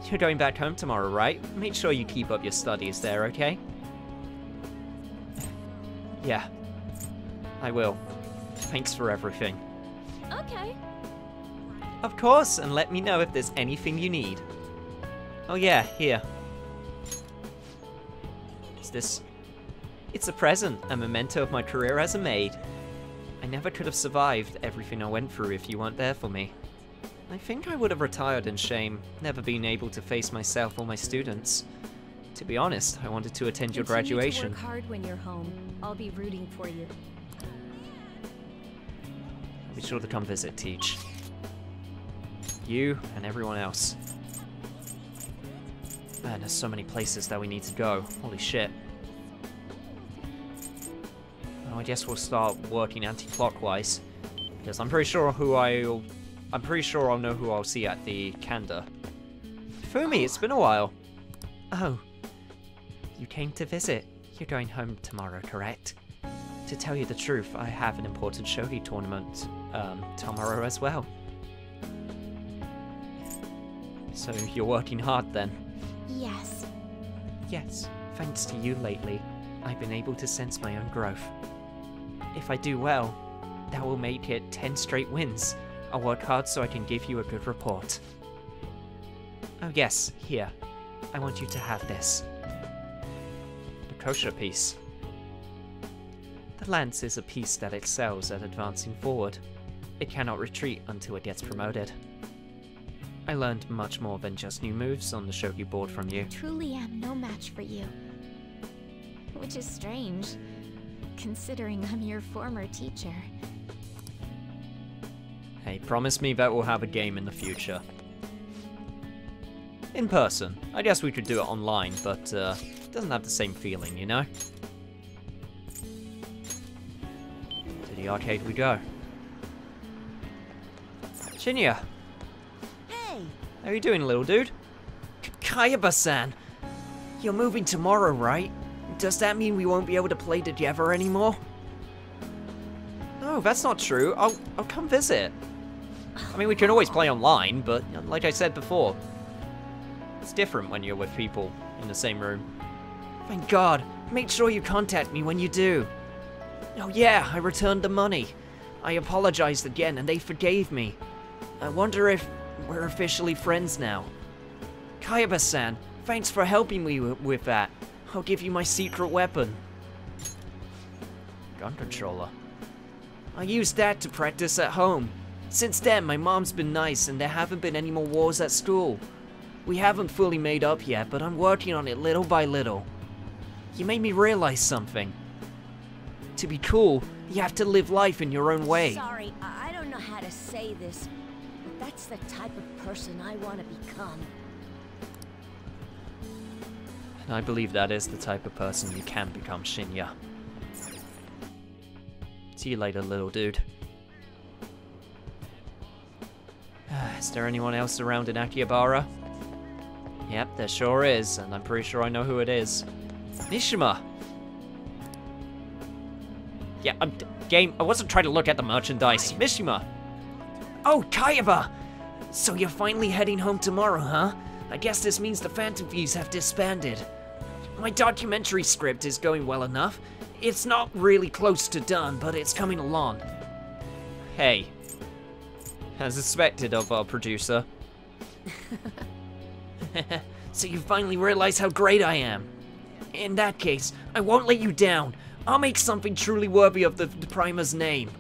You're going back home tomorrow, right? Make sure you keep up your studies there, okay? Yeah. I will. Thanks for everything. Okay. Of course, and let me know if there's anything you need. Oh yeah, here. Is this... It's a present, a memento of my career as a maid. I never could have survived everything I went through if you weren't there for me. I think I would have retired in shame, never being able to face myself or my students. To be honest, I wanted to attend your graduation. Work hard when you're home. I'll be rooting for you. Be sure to come visit, Teach. You and everyone else. Man, there's so many places that we need to go. Holy shit. Well, I guess we'll start working anti-clockwise. Because I'm pretty sure I'll know who I'll see at the Kanda. Fumi, it's been a while. Oh. You came to visit. You're going home tomorrow, correct? To tell you the truth, I have an important shogi tournament tomorrow as well. So you're working hard then? Yes. Yes. Thanks to you lately, I've been able to sense my own growth. If I do well, that will make it 10 straight wins. I'll work hard so I can give you a good report. Oh yes, here. I want you to have this. The kosher piece. The lance is a piece that excels at advancing forward. It cannot retreat until it gets promoted. I learned much more than just new moves on the shogi board from you. Truly am no match for you. Which is strange, considering I'm your former teacher. Hey, promise me that we'll have a game in the future. In person. I guess we could do it online, but it doesn't have the same feeling, you know? To the arcade we go. Shinya! Hey! How you doing, little dude? Kayaba-san! You're moving tomorrow, right? Does that mean we won't be able to play together anymore? No, that's not true. I'll come visit. I mean, we can always play online, but like I said before, it's different when you're with people in the same room. Thank God. Make sure you contact me when you do. Oh yeah, I returned the money. I apologized again and they forgave me. I wonder if we're officially friends now. Kayaba-san, thanks for helping me with that. I'll give you my secret weapon. Gun controller. I used that to practice at home. Since then, my mom's been nice and there haven't been any more wars at school. We haven't fully made up yet, but I'm working on it little by little. You made me realize something. To be cool, you have to live life in your own way. Sorry, I don't know how to say this, but that's the type of person I want to become. And I believe that is the type of person you can become, Shinya. See you later, little dude. Is there anyone else around in Akihabara? Yep, there sure is, and I'm pretty sure I know who it is. Mishima! Yeah, game, I wasn't trying to look at the merchandise. Mishima! Oh, Kayaba! So you're finally heading home tomorrow, huh? I guess this means the Phantom Thieves have disbanded. My documentary script is going well enough. It's not really close to done, but it's coming along. Hey. As expected of our producer. So you finally realize how great I am. In that case, I won't let you down. I'll make something truly worthy of the Primer's name.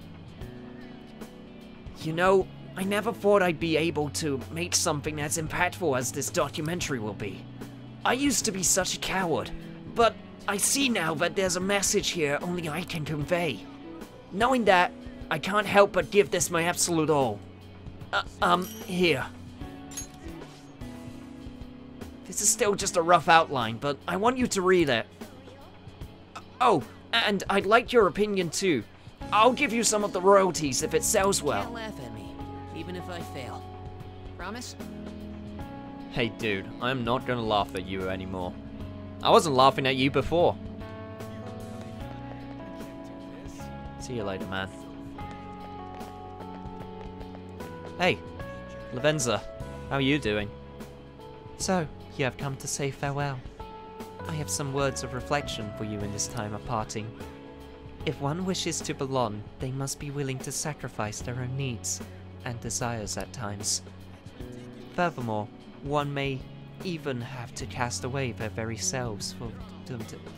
You know, I never thought I'd be able to make something as impactful as this documentary will be. I used to be such a coward, but I see now that there's a message here only I can convey. Knowing that, I can't help but give this my absolute all. Here. This is still just a rough outline, but I want you to read it. Oh, and I'd like your opinion too. I'll give you some of the royalties if it sells well. Can't laugh at me, even if I fail. Promise? Hey dude, I am not gonna laugh at you anymore. I wasn't laughing at you before. See you later, man. Hey, Lavenza, how are you doing? So, you have come to say farewell. I have some words of reflection for you in this time of parting. If one wishes to belong, they must be willing to sacrifice their own needs and desires at times. Furthermore, one may even have to cast away their very selves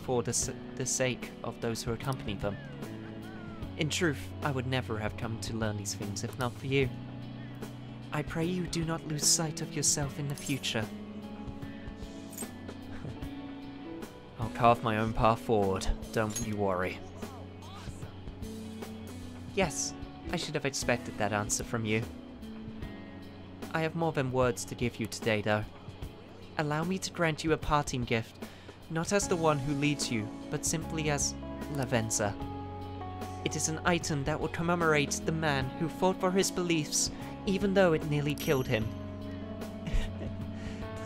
for the sake of those who accompany them. In truth, I would never have come to learn these things if not for you. I pray you do not lose sight of yourself in the future. I'll carve my own path forward, don't you worry. Yes, I should have expected that answer from you. I have more than words to give you today, though. Allow me to grant you a parting gift, not as the one who leads you, but simply as Lavenza. It is an item that will commemorate the man who fought for his beliefs, even though it nearly killed him.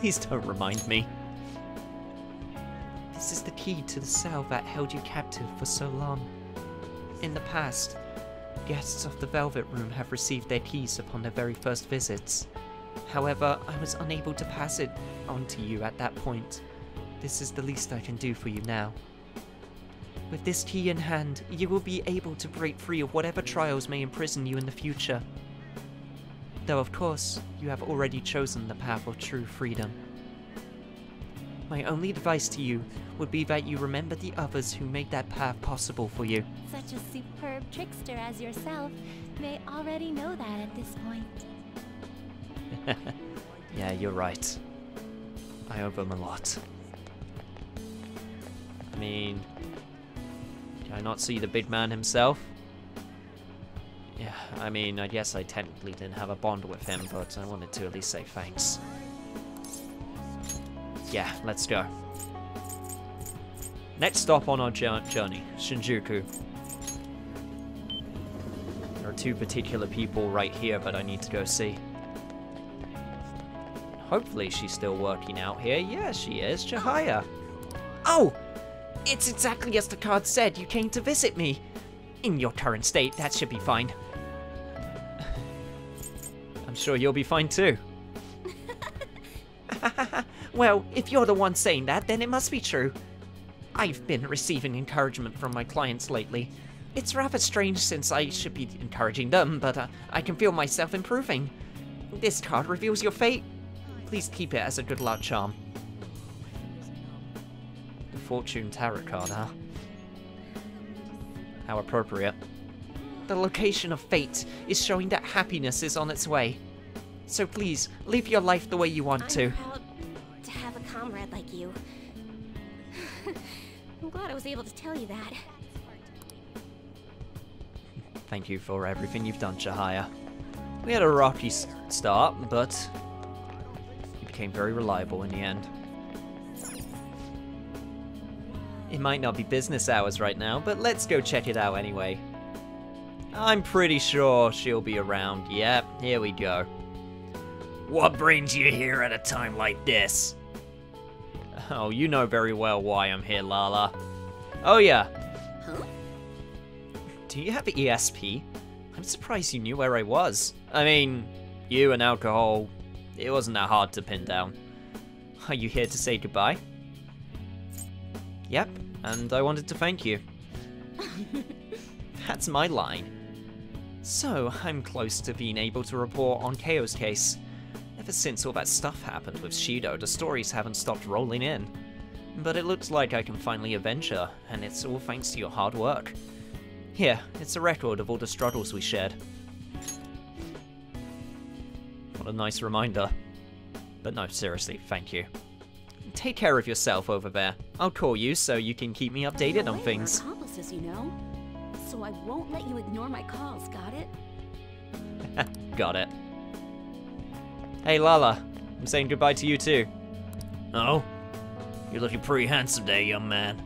Please don't remind me. This is the key to the cell that held you captive for so long. In the past, guests of the Velvet Room have received their keys upon their very first visits. However, I was unable to pass it on to you at that point. This is the least I can do for you now. With this key in hand, you will be able to break free of whatever trials may imprison you in the future. Though of course, you have already chosen the path of true freedom. My only advice to you would be that you remember the others who made that path possible for you. Such a superb trickster as yourself may already know that at this point. Yeah, you're right. I owe them a lot. I mean, can I not see the big man himself? Yeah, I mean, I guess I technically didn't have a bond with him, but I wanted to at least say thanks. Yeah, let's go. Next stop on our journey, Shinjuku. There are two particular people right here that I need to go see. Hopefully she's still working out here. Yeah, she is. Chihaya. Oh! It's exactly as the card said. You came to visit me. In your current state, that should be fine. I'm sure you'll be fine too. Well, if you're the one saying that, then it must be true. I've been receiving encouragement from my clients lately. It's rather strange since I should be encouraging them, but I can feel myself improving. This card reveals your fate. Please keep it as a good luck charm. The Fortune Tarot card, huh? How appropriate. The location of fate is showing that happiness is on its way. So please, live your life the way you want to. I'm proud to have a comrade like you. I'm glad I was able to tell you that. Thank you for everything you've done, Chihaya. We had a rocky start, but you became very reliable in the end. It might not be business hours right now, but let's go check it out anyway. I'm pretty sure she'll be around. Yep, here we go. What brings you here at a time like this? Oh, you know very well why I'm here, Lala. Oh yeah. Huh? Do you have ESP? I'm surprised you knew where I was. I mean, you and alcohol, it wasn't that hard to pin down. Are you here to say goodbye? Yep, and I wanted to thank you. That's my line. So, I'm close to being able to report on Kao's case. Ever since all that stuff happened with Shido, the stories haven't stopped rolling in. But it looks like I can finally avenge her, and it's all thanks to your hard work. Here, it's a record of all the struggles we shared. What a nice reminder. But no, seriously, thank you. Take care of yourself over there. I'll call you so you can keep me updated on things. We're accomplices, you know? So I won't let you ignore my calls, got it? Got it. Hey Lala, I'm saying goodbye to you too. Oh? You're looking pretty handsome there, young man.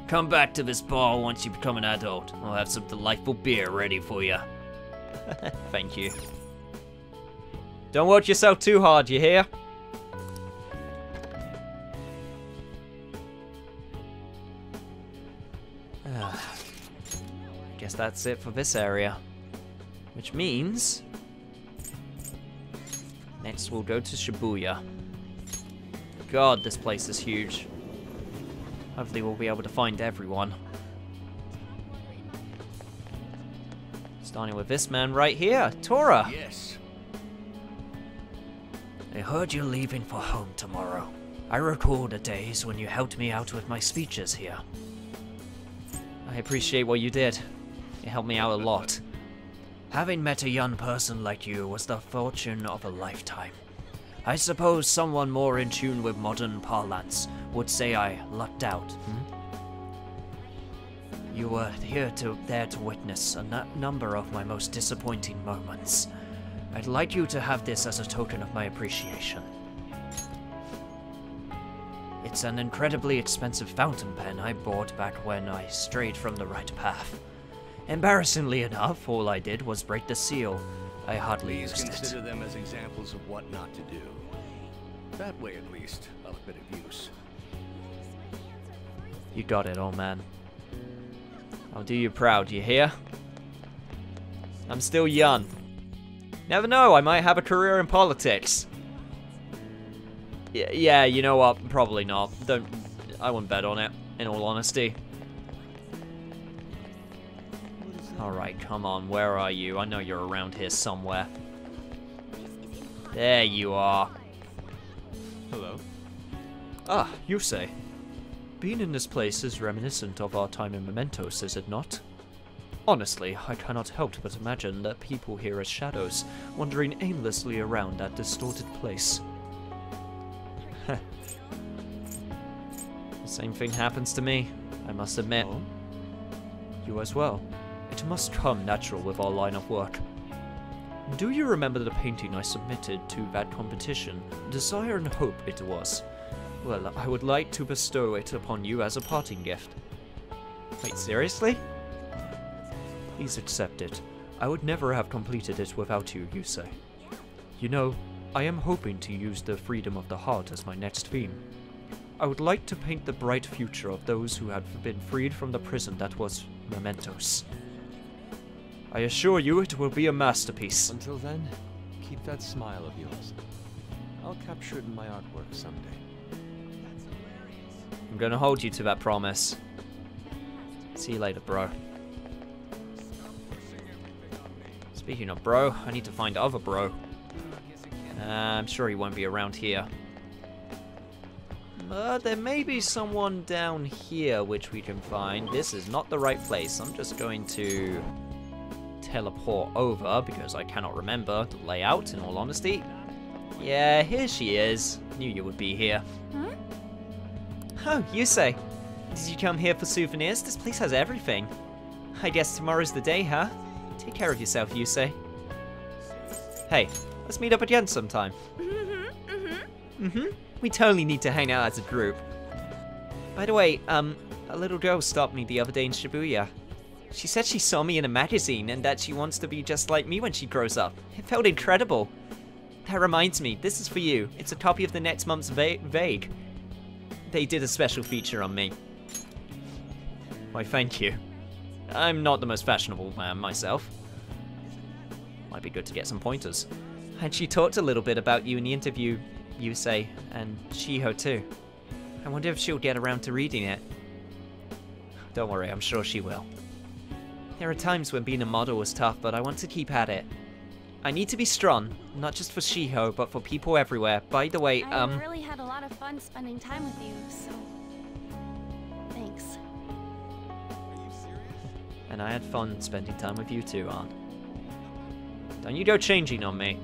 Come back to this bar once you become an adult. I'll have some delightful beer ready for you. Thank you. Don't work yourself too hard, you hear? Guess that's it for this area. Which means... next we'll go to Shibuya. God, this place is huge. Hopefully we'll be able to find everyone. Starting with this man right here, Tora. Yes. I heard you're leaving for home tomorrow. I recall the days when you helped me out with my speeches here. I appreciate what you did. It helped me out a lot. Having met a young person like you was the fortune of a lifetime. I suppose someone more in tune with modern parlance would say I lucked out, You were there to witness a number of my most disappointing moments. I'd like you to have this as a token of my appreciation. It's an incredibly expensive fountain pen I bought back when I strayed from the right path. Embarrassingly enough, all I did was break the seal. I hardly used it. Please consider them as examples of what not to do. That way, at least, of a bit of use. You got it, old man. I'll do you proud, you hear? I'm still young. Never know, I might have a career in politics. Yeah, you know what? Probably not. I wouldn't bet on it, in all honesty. Alright, come on, where are you? I know you're around here somewhere. There you are. Hello? Ah, Yusei. Being in this place is reminiscent of our time in Mementos, is it not? Honestly, I cannot help but imagine that people here are shadows, wandering aimlessly around that distorted place. The same thing happens to me, I must admit. Oh? You as well. It must come natural with our line of work. Do you remember the painting I submitted to that competition? Desire and Hope it was. Well, I would like to bestow it upon you as a parting gift. Wait, seriously? Please accept it. I would never have completed it without you, Yusei. You know, I am hoping to use the freedom of the heart as my next theme. I would like to paint the bright future of those who have been freed from the prison that was Mementos. I assure you it will be a masterpiece. Until then, keep that smile of yours. I'll capture it in my artwork someday. I'm gonna hold you to that promise. See you later, bro. Speaking of bro, I need to find other bro. I'm sure he won't be around here. But there may be someone down here which we can find. This is not the right place. I'm just going to teleport over because I cannot remember the layout, in all honesty. Yeah, here she is. Knew you would be here. Huh? Oh, Yusei. Did you come here for souvenirs? This place has everything. I guess tomorrow's the day, huh? Take care of yourself, Yusei. Hey, let's meet up again sometime. We totally need to hang out as a group. By the way, a little girl stopped me the other day in Shibuya. She said she saw me in a magazine and that she wants to be just like me when she grows up. It felt incredible. That reminds me, this is for you. It's a copy of the next month's Vague. They did a special feature on me. Why, thank you. I'm not the most fashionable man myself. Might be good to get some pointers. And she talked a little bit about you in the interview, Yusei, and Shiho too. I wonder if she'll get around to reading it. Don't worry, I'm sure she will. There are times when being a model is tough, but I want to keep at it. I need to be strong, not just for Shiho, but for people everywhere. By the way, I really had a lot of fun spending time with you, so... thanks. And I had fun spending time with you too, Aunt. Don't you go changing on me.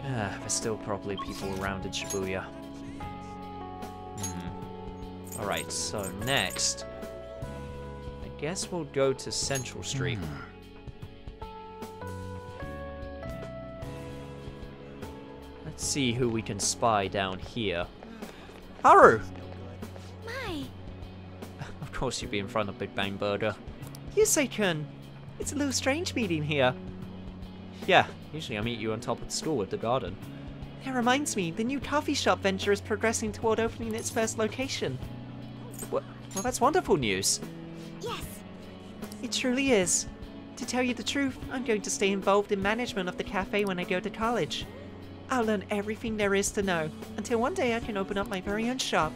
There's still probably people around in Shibuya. Alright, so next... I guess we'll go to Central Street. Let's see who we can spy down here. Haru! course you'd be in front of Big Bang Burger. Yusei-kun! It's a little strange meeting here. Yeah, usually I meet you on top of the school at the garden. That reminds me, the new coffee shop venture is progressing toward opening its first location. Well, that's wonderful news. Yes. It truly is. To tell you the truth, I'm going to stay involved in management of the cafe when I go to college. I'll learn everything there is to know, until one day I can open up my very own shop.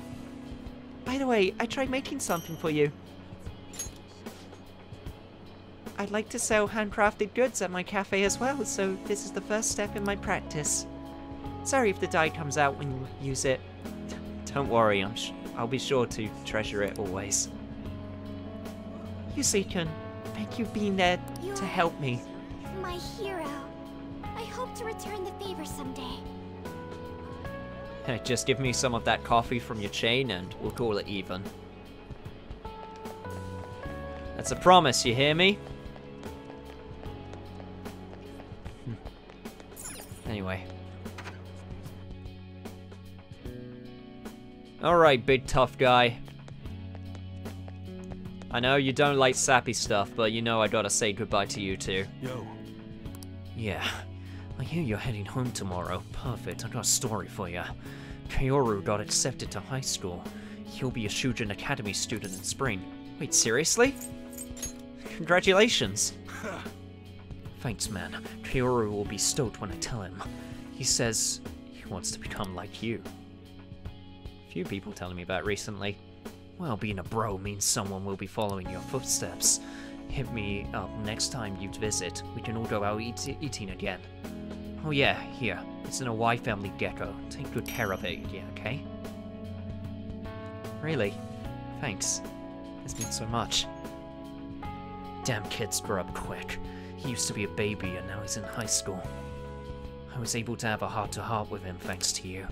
By the way, I tried making something for you. I'd like to sell handcrafted goods at my cafe as well, so this is the first step in my practice. Sorry if the dye comes out when you use it. Don't worry, I'll be sure to treasure it always. Yusei-kun, thank you for being there to help me. My hero. I hope to return the favor someday. Just give me some of that coffee from your chain and we'll call it even. That's a promise, you hear me? Anyway. Alright, big tough guy. I know you don't like sappy stuff, but you know I gotta say goodbye to you too. Yo. Yeah. I hear you're heading home tomorrow. Perfect, I got a story for you. Kaoru got accepted to high school. He'll be a Shujin Academy student in spring. Wait, seriously? Congratulations! Thanks, man. Kaoru will be stoked when I tell him. He says he wants to become like you. Few people telling me that recently. Well, being a bro means someone will be following your footsteps. Hit me up next time you visit. We can all go out eating again. Oh yeah, here. It's an Hawaii family gecko. Take good care of it, yeah, okay? Really? Thanks. This means so much. Damn kids grow up quick. He used to be a baby and now he's in high school. I was able to have a heart-to-heart with him thanks to you.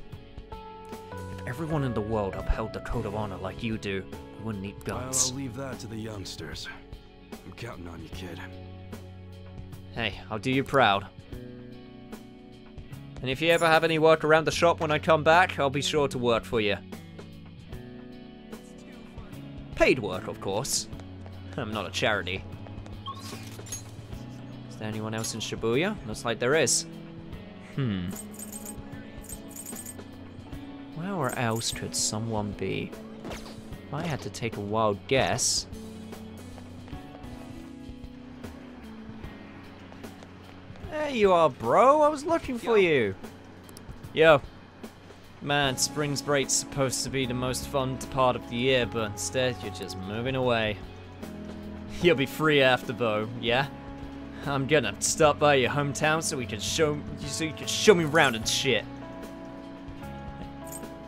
If everyone in the world upheld the code of honor like you do, we wouldn't need guns. Well, I'll leave that to the youngsters. I'm counting on you, kid. Hey, I'll do you proud. And if you ever have any work around the shop when I come back, I'll be sure to work for you. Paid work, of course. I'm not a charity. Is there anyone else in Shibuya? Looks like there is. Where else could someone be? If I had to take a wild guess... There you are, bro. I was looking for you. Yo. Man, spring's break's supposed to be the most fun part of the year, but instead you're just moving away. You'll be free after, though, yeah? I'm gonna stop by your hometown so you can show me around and shit.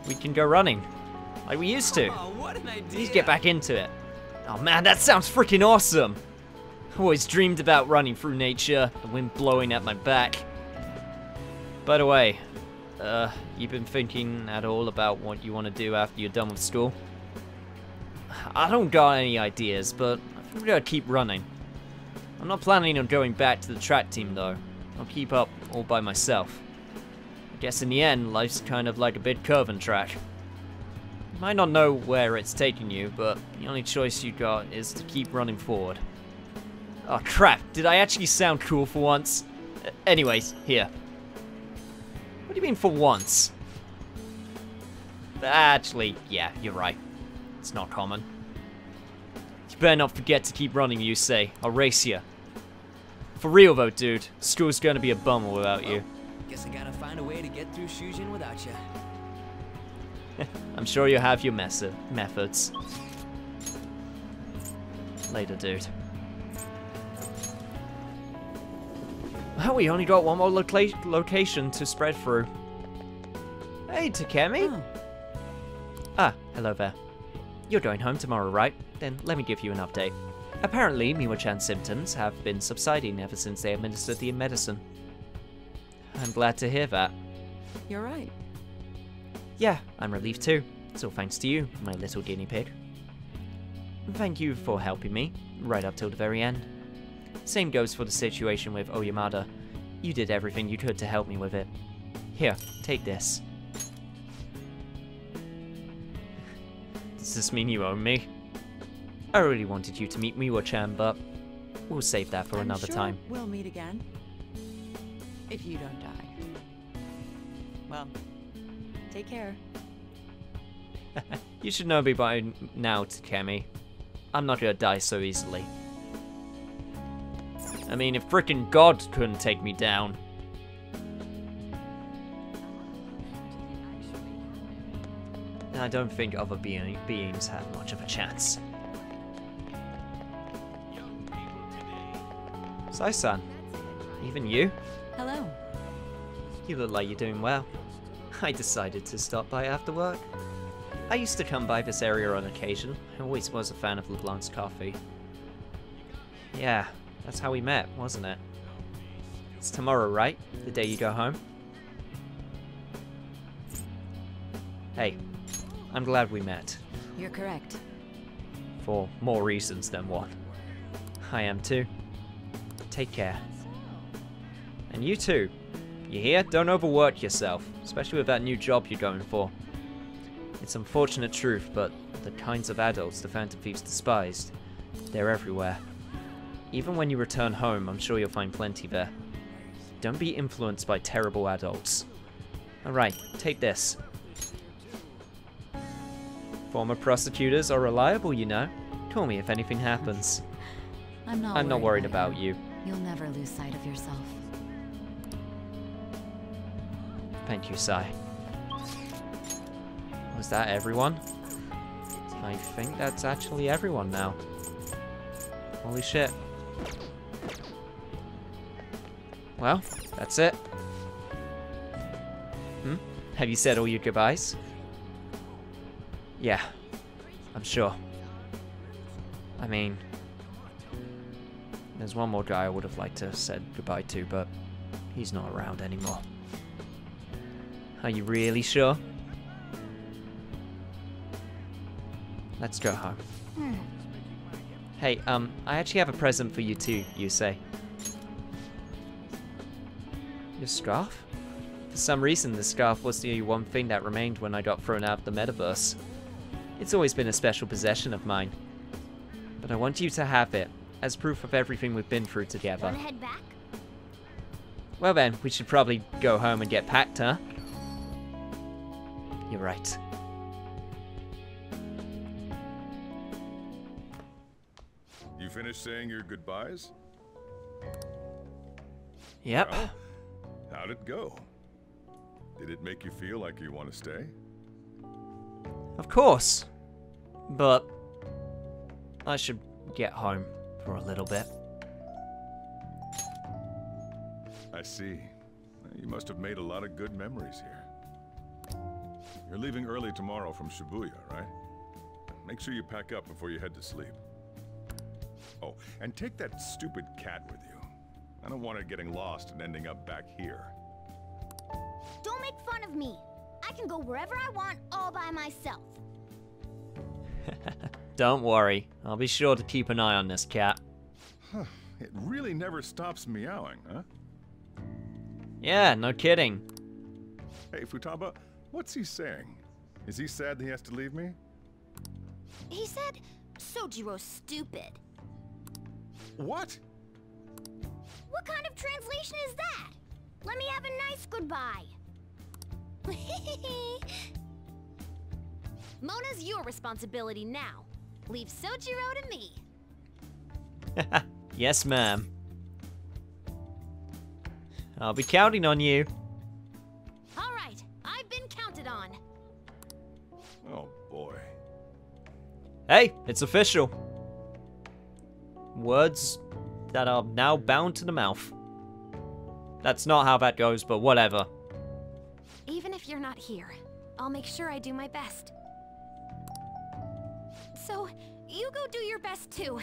We can go running, like we used to. Oh, what an idea. Please get back into it. Oh man, that sounds freaking awesome. I always dreamed about running through nature, the wind blowing at my back. By the way, you been thinking at all about what you want to do after you're done with school? I don't got any ideas, but I think I'm gonna keep running. I'm not planning on going back to the track team though. I'll keep up all by myself. I guess in the end, life's kind of like a big curving track. You might not know where it's taking you, but the only choice you got is to keep running forward. Oh crap, did I actually sound cool for once? Anyways, here. What do you mean for once? Actually, yeah, you're right. It's not common. You better not forget to keep running, you say. I'll race you. For real though, dude. School's gonna be a bummer without you. Guess I gotta find a way to get through Shujin without you. I'm sure you have your methods. Later, dude. Well, we only got one more location to spread through. Hey, Takemi. Oh. Ah, hello there. You're going home tomorrow, right? Then let me give you an update. Apparently, Miwa-chan's symptoms have been subsiding ever since they administered the medicine. I'm glad to hear that. You're right. Yeah, I'm relieved too. It's all thanks to you, my little guinea pig. Thank you for helping me, right up till the very end. Same goes for the situation with Oyamada. You did everything you could to help me with it. Here, take this. Does this mean you owe me? I really wanted you to meet Miwa-chan, but we'll save that for another sure time. We'll meet again. If you don't die. Well, take care. You should know me by now, Takemi. I'm not gonna die so easily. I mean, if frickin' God couldn't take me down. I don't think other beings have much of a chance. Sai-san, even you? Hello. You look like you're doing well. I decided to stop by after work. I used to come by this area on occasion. I always was a fan of LeBlanc's coffee. Yeah, that's how we met, wasn't it? It's tomorrow, right? The day you go home? Hey, I'm glad we met. You're correct. For more reasons than one. I am too. Take care. And you too. You hear? Don't overwork yourself, especially with that new job you're going for. It's unfortunate truth, but the kinds of adults the Phantom Thieves despised, they're everywhere. Even when you return home, I'm sure you'll find plenty there. Don't be influenced by terrible adults. Alright, take this. Former prosecutors are reliable, you know. Call me if anything happens. I'm not worried about you. You'll never lose sight of yourself. Thank you, Sai. Was that everyone? I think that's actually everyone now. Holy shit. Well, that's it. Have you said all your goodbyes? Yeah, I'm sure. I mean, there's one more guy I would have liked to have said goodbye to, but he's not around anymore. Are you really sure? Let's go home. Hey, I actually have a present for you too, Yusei. Your scarf? For some reason, the scarf was the one thing that remained when I got thrown out of the metaverse. It's always been a special possession of mine. But I want you to have it, as proof of everything we've been through together. Wanna head back? Well then, we should probably go home and get packed, huh? You're right. You finished saying your goodbyes? Yep. Well, how'd it go? Did it make you feel like you want to stay? Of course. But I should get home for a little bit. I see. You must have made a lot of good memories here. You're leaving early tomorrow from Shibuya, right? Make sure you pack up before you head to sleep. Oh, and take that stupid cat with you. I don't want it getting lost and ending up back here. Don't make fun of me. I can go wherever I want all by myself. Don't worry. I'll be sure to keep an eye on this cat. Huh. It really never stops meowing, huh? Yeah, no kidding. Hey, Futaba, what's he saying? Is he sad that he has to leave me? He said, Sojiro's stupid. What? What kind of translation is that? Let me have a nice goodbye. Mona's your responsibility now. Leave Sojiro to me. Yes, ma'am. I'll be counting on you. All right, I've been counted on. Oh, boy. Hey, it's official. Words that are now bound to the mouth. That's not how that goes, but whatever. Even if you're not here, I'll make sure I do my best. So, you go do your best too.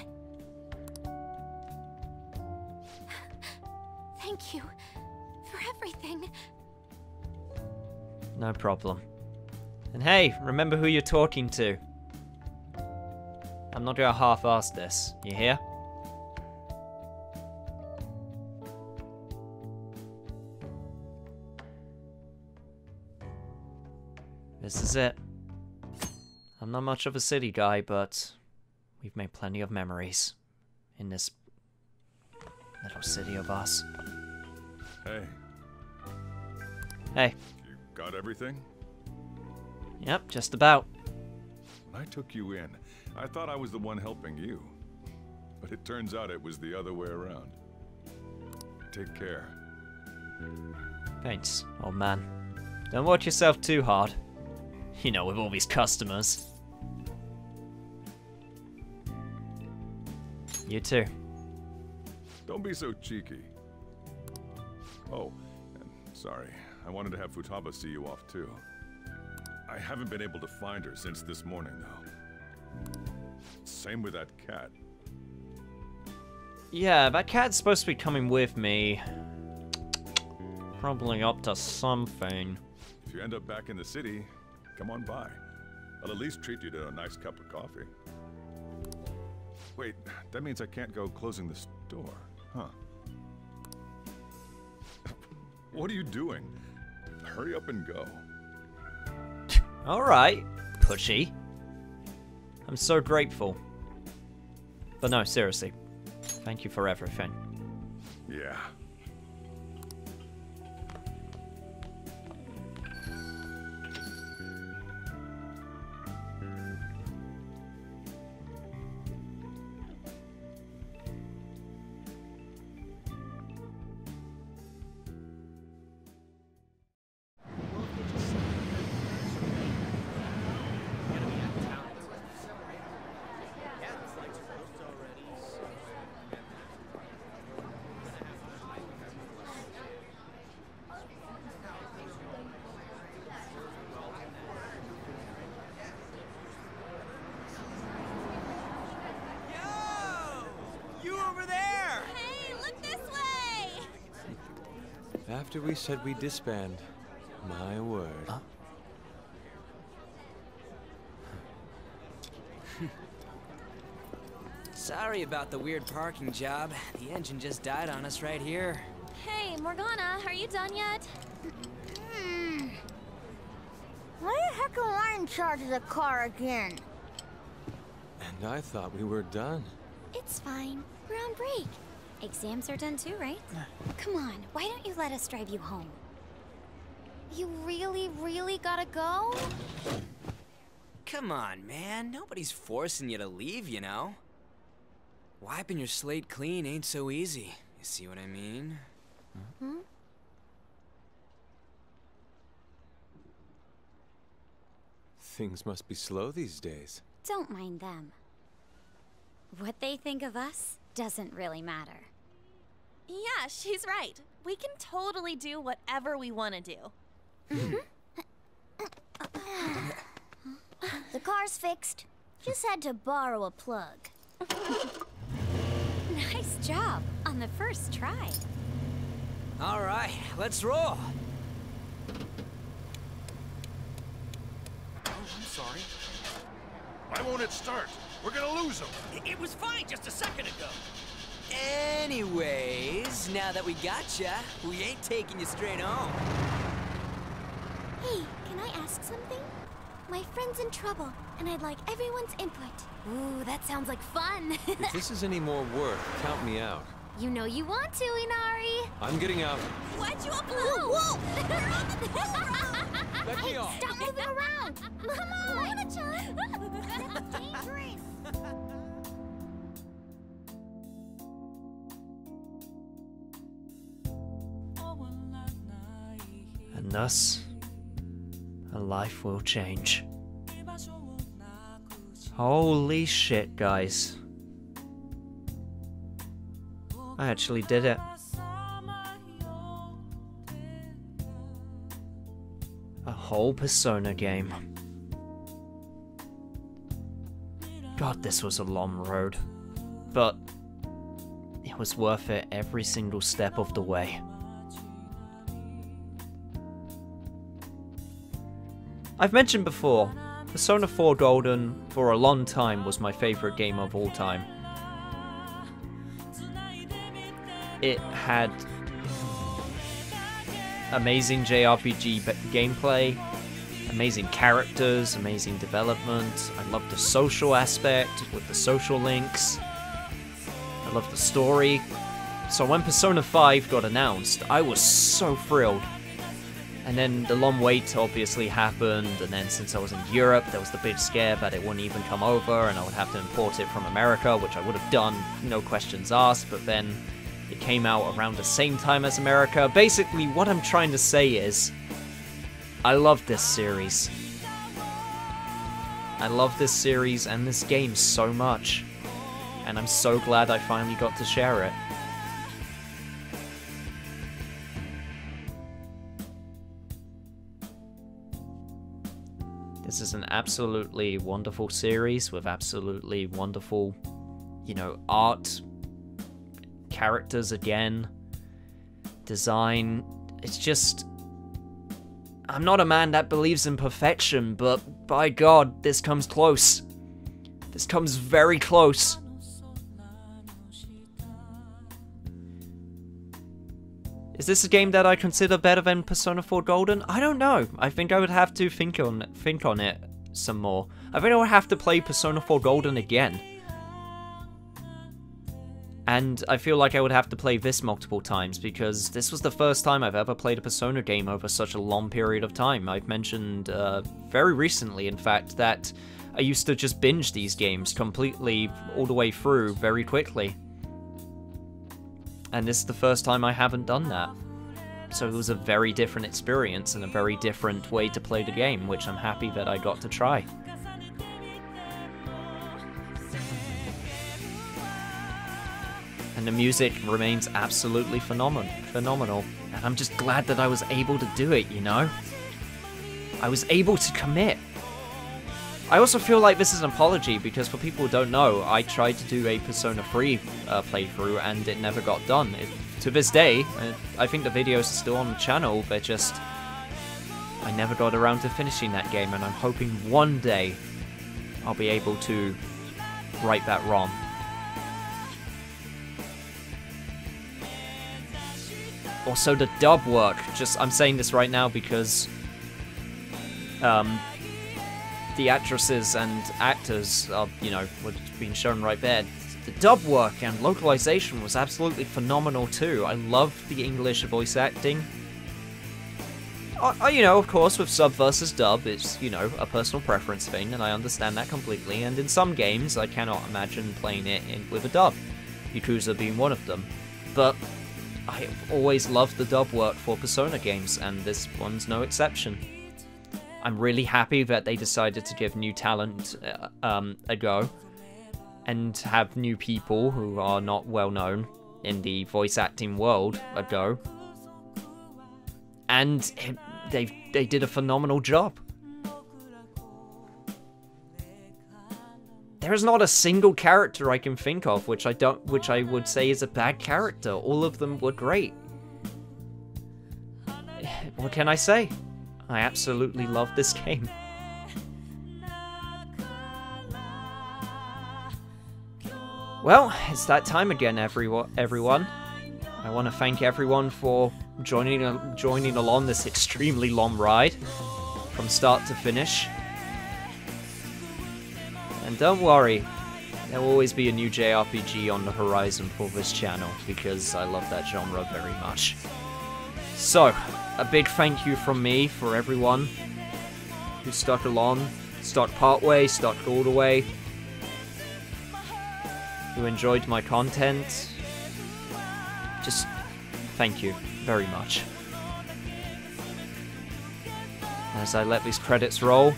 Thank you for everything. No problem. And hey, remember who you're talking to. I'm not gonna half-ass this, you hear? This is it. I'm not much of a city guy, but We've made plenty of memories in this little city of ours. Hey. Hey. You got everything? Yep, just about. When I took you in, I thought I was the one helping you. But it turns out it was the other way around. Take care. Thanks, old man. Don't watch yourself too hard. You know, with all these customers. You too. Don't be so cheeky. Oh, and sorry. I wanted to have Futaba see you off too. I haven't been able to find her since this morning, though. Same with that cat. Yeah, that cat's supposed to be coming with me. Probably up to something. If you end up back in the city, come on by. I'll at least treat you to a nice cup of coffee. Wait, that means I can't go closing the store, huh? What are you doing? Hurry up and go. Alright, pushy. I'm so grateful. But no, seriously. Thank you for everything. Yeah. After we said we'd disband, my word. Huh? Sorry about the weird parking job. The engine just died on us right here. Hey, Morgana, are you done yet? Why the heck am I in charge of the car again? And I thought we were done. It's fine. We're on break. Exams are done too, right? Come on, why don't you let us drive you home? You really gotta go? Come on, man. Nobody's forcing you to leave, you know? Wiping your slate clean ain't so easy. You see what I mean? Hmm? Things must be slow these days. Don't mind them. What they think of us doesn't really matter. Yeah, she's right. We can totally do whatever we want to do. The car's fixed. Just had to borrow a plug. Nice job on the first try. All right, let's roll. Oh, I'm sorry. Why won't it start? We're gonna lose him. It was fine just a second ago. Anyways, now that we gotcha, we ain't taking you straight home. Hey, can I ask something? My friend's in trouble, and I'd like everyone's input. Ooh, that sounds like fun. If this is any more work, count me out. You know you want to, Inari. I'm getting out. Why'd you upload? Whoa! Let me off. Stop moving around! Come on! That's dangerous! And thus, a life will change. Holy shit, guys. I actually did it. A whole Persona game. God, this was a long road. But it was worth it every single step of the way. I've mentioned before, Persona 4 Golden for a long time was my favorite game of all time. It had amazing JRPG gameplay, Amazing characters, amazing development. I love the social aspect with the social links. I love the story. So when Persona 5 got announced, I was so thrilled. And then the long wait obviously happened, and then since I was in Europe, there was the big scare that it wouldn't even come over, and I would have to import it from America, which I would have done, no questions asked, but then it came out around the same time as America. Basically, what I'm trying to say is, I love this series. I love this series and this game so much, and I'm so glad I finally got to share it. This is an absolutely wonderful series with absolutely wonderful, you know, art, characters again, design. It's just, I'm not a man that believes in perfection, but by God, this comes close. This comes very close. Is this a game that I consider better than Persona 4 Golden? I don't know. I think I would have to think on it some more. I think I would have to play Persona 4 Golden again. And I feel like I would have to play this multiple times, because this was the first time I've ever played a Persona game over such a long period of time. I've mentioned very recently, in fact, that I used to just binge these games completely all the way through very quickly. And this is the first time I haven't done that. So it was a very different experience and a very different way to play the game, which I'm happy that I got to try. And the music remains absolutely phenomenal. And I'm just glad that I was able to do it, you know? I was able to commit. I also feel like this is an apology, because for people who don't know, I tried to do a Persona 3 playthrough and it never got done. To this day, I think the videos are still on the channel, but just, I never got around to finishing that game, and I'm hoping one day I'll be able to right that wrong. Also, the dub work, I'm saying this right now because the actresses and actors are, you know, were being shown right there. The dub work and localization was absolutely phenomenal too. I love the English voice acting. You know, of course, with sub versus dub, it's, you know, a personal preference thing, and I understand that completely. And in some games, I cannot imagine playing it with a dub, Yakuza being one of them. But I've always loved the dub work for Persona games, and this one's no exception. I'm really happy that they decided to give new talent a go, and have new people who are not well known in the voice acting world a go. And they did a phenomenal job. There is not a single character I can think of which I would say is a bad character. All of them were great. What can I say? I absolutely love this game. Well, it's that time again, everyone. I want to thank everyone for joining along this extremely long ride, from start to finish. And don't worry, there will always be a new JRPG on the horizon for this channel, because I love that genre very much. So, a big thank you from me for everyone who stuck along, stuck part way, stuck all the way, who enjoyed my content. Just thank you very much. As I let these credits roll,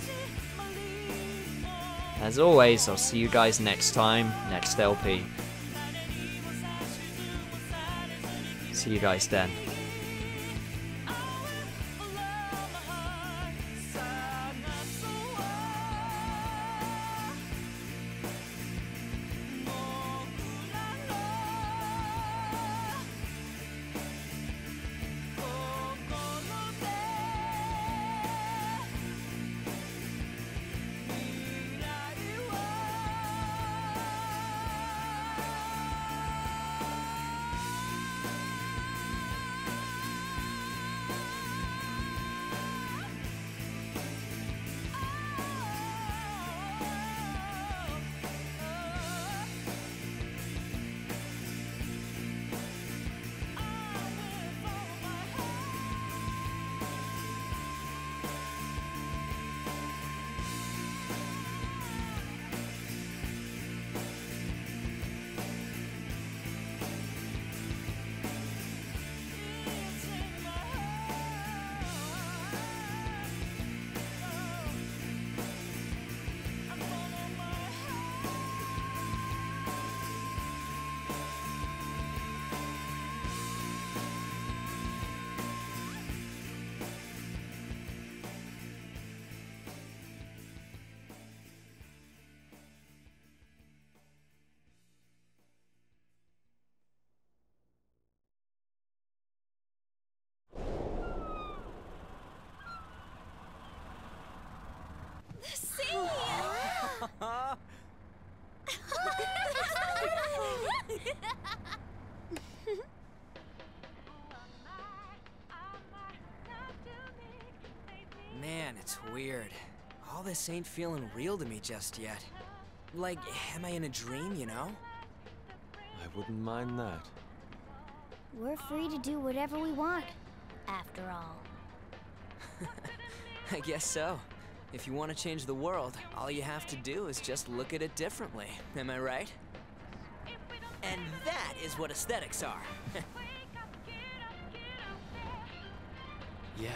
as always, I'll see you guys next time, next LP. See you guys then. Man, it's weird. All this ain't feeling real to me just yet. Like, am I in a dream, you know? I wouldn't mind that. We're free to do whatever we want, after all. I guess so. If you want to change the world, all you have to do is just look at it differently. Am I right? And that is what aesthetics are. Yeah.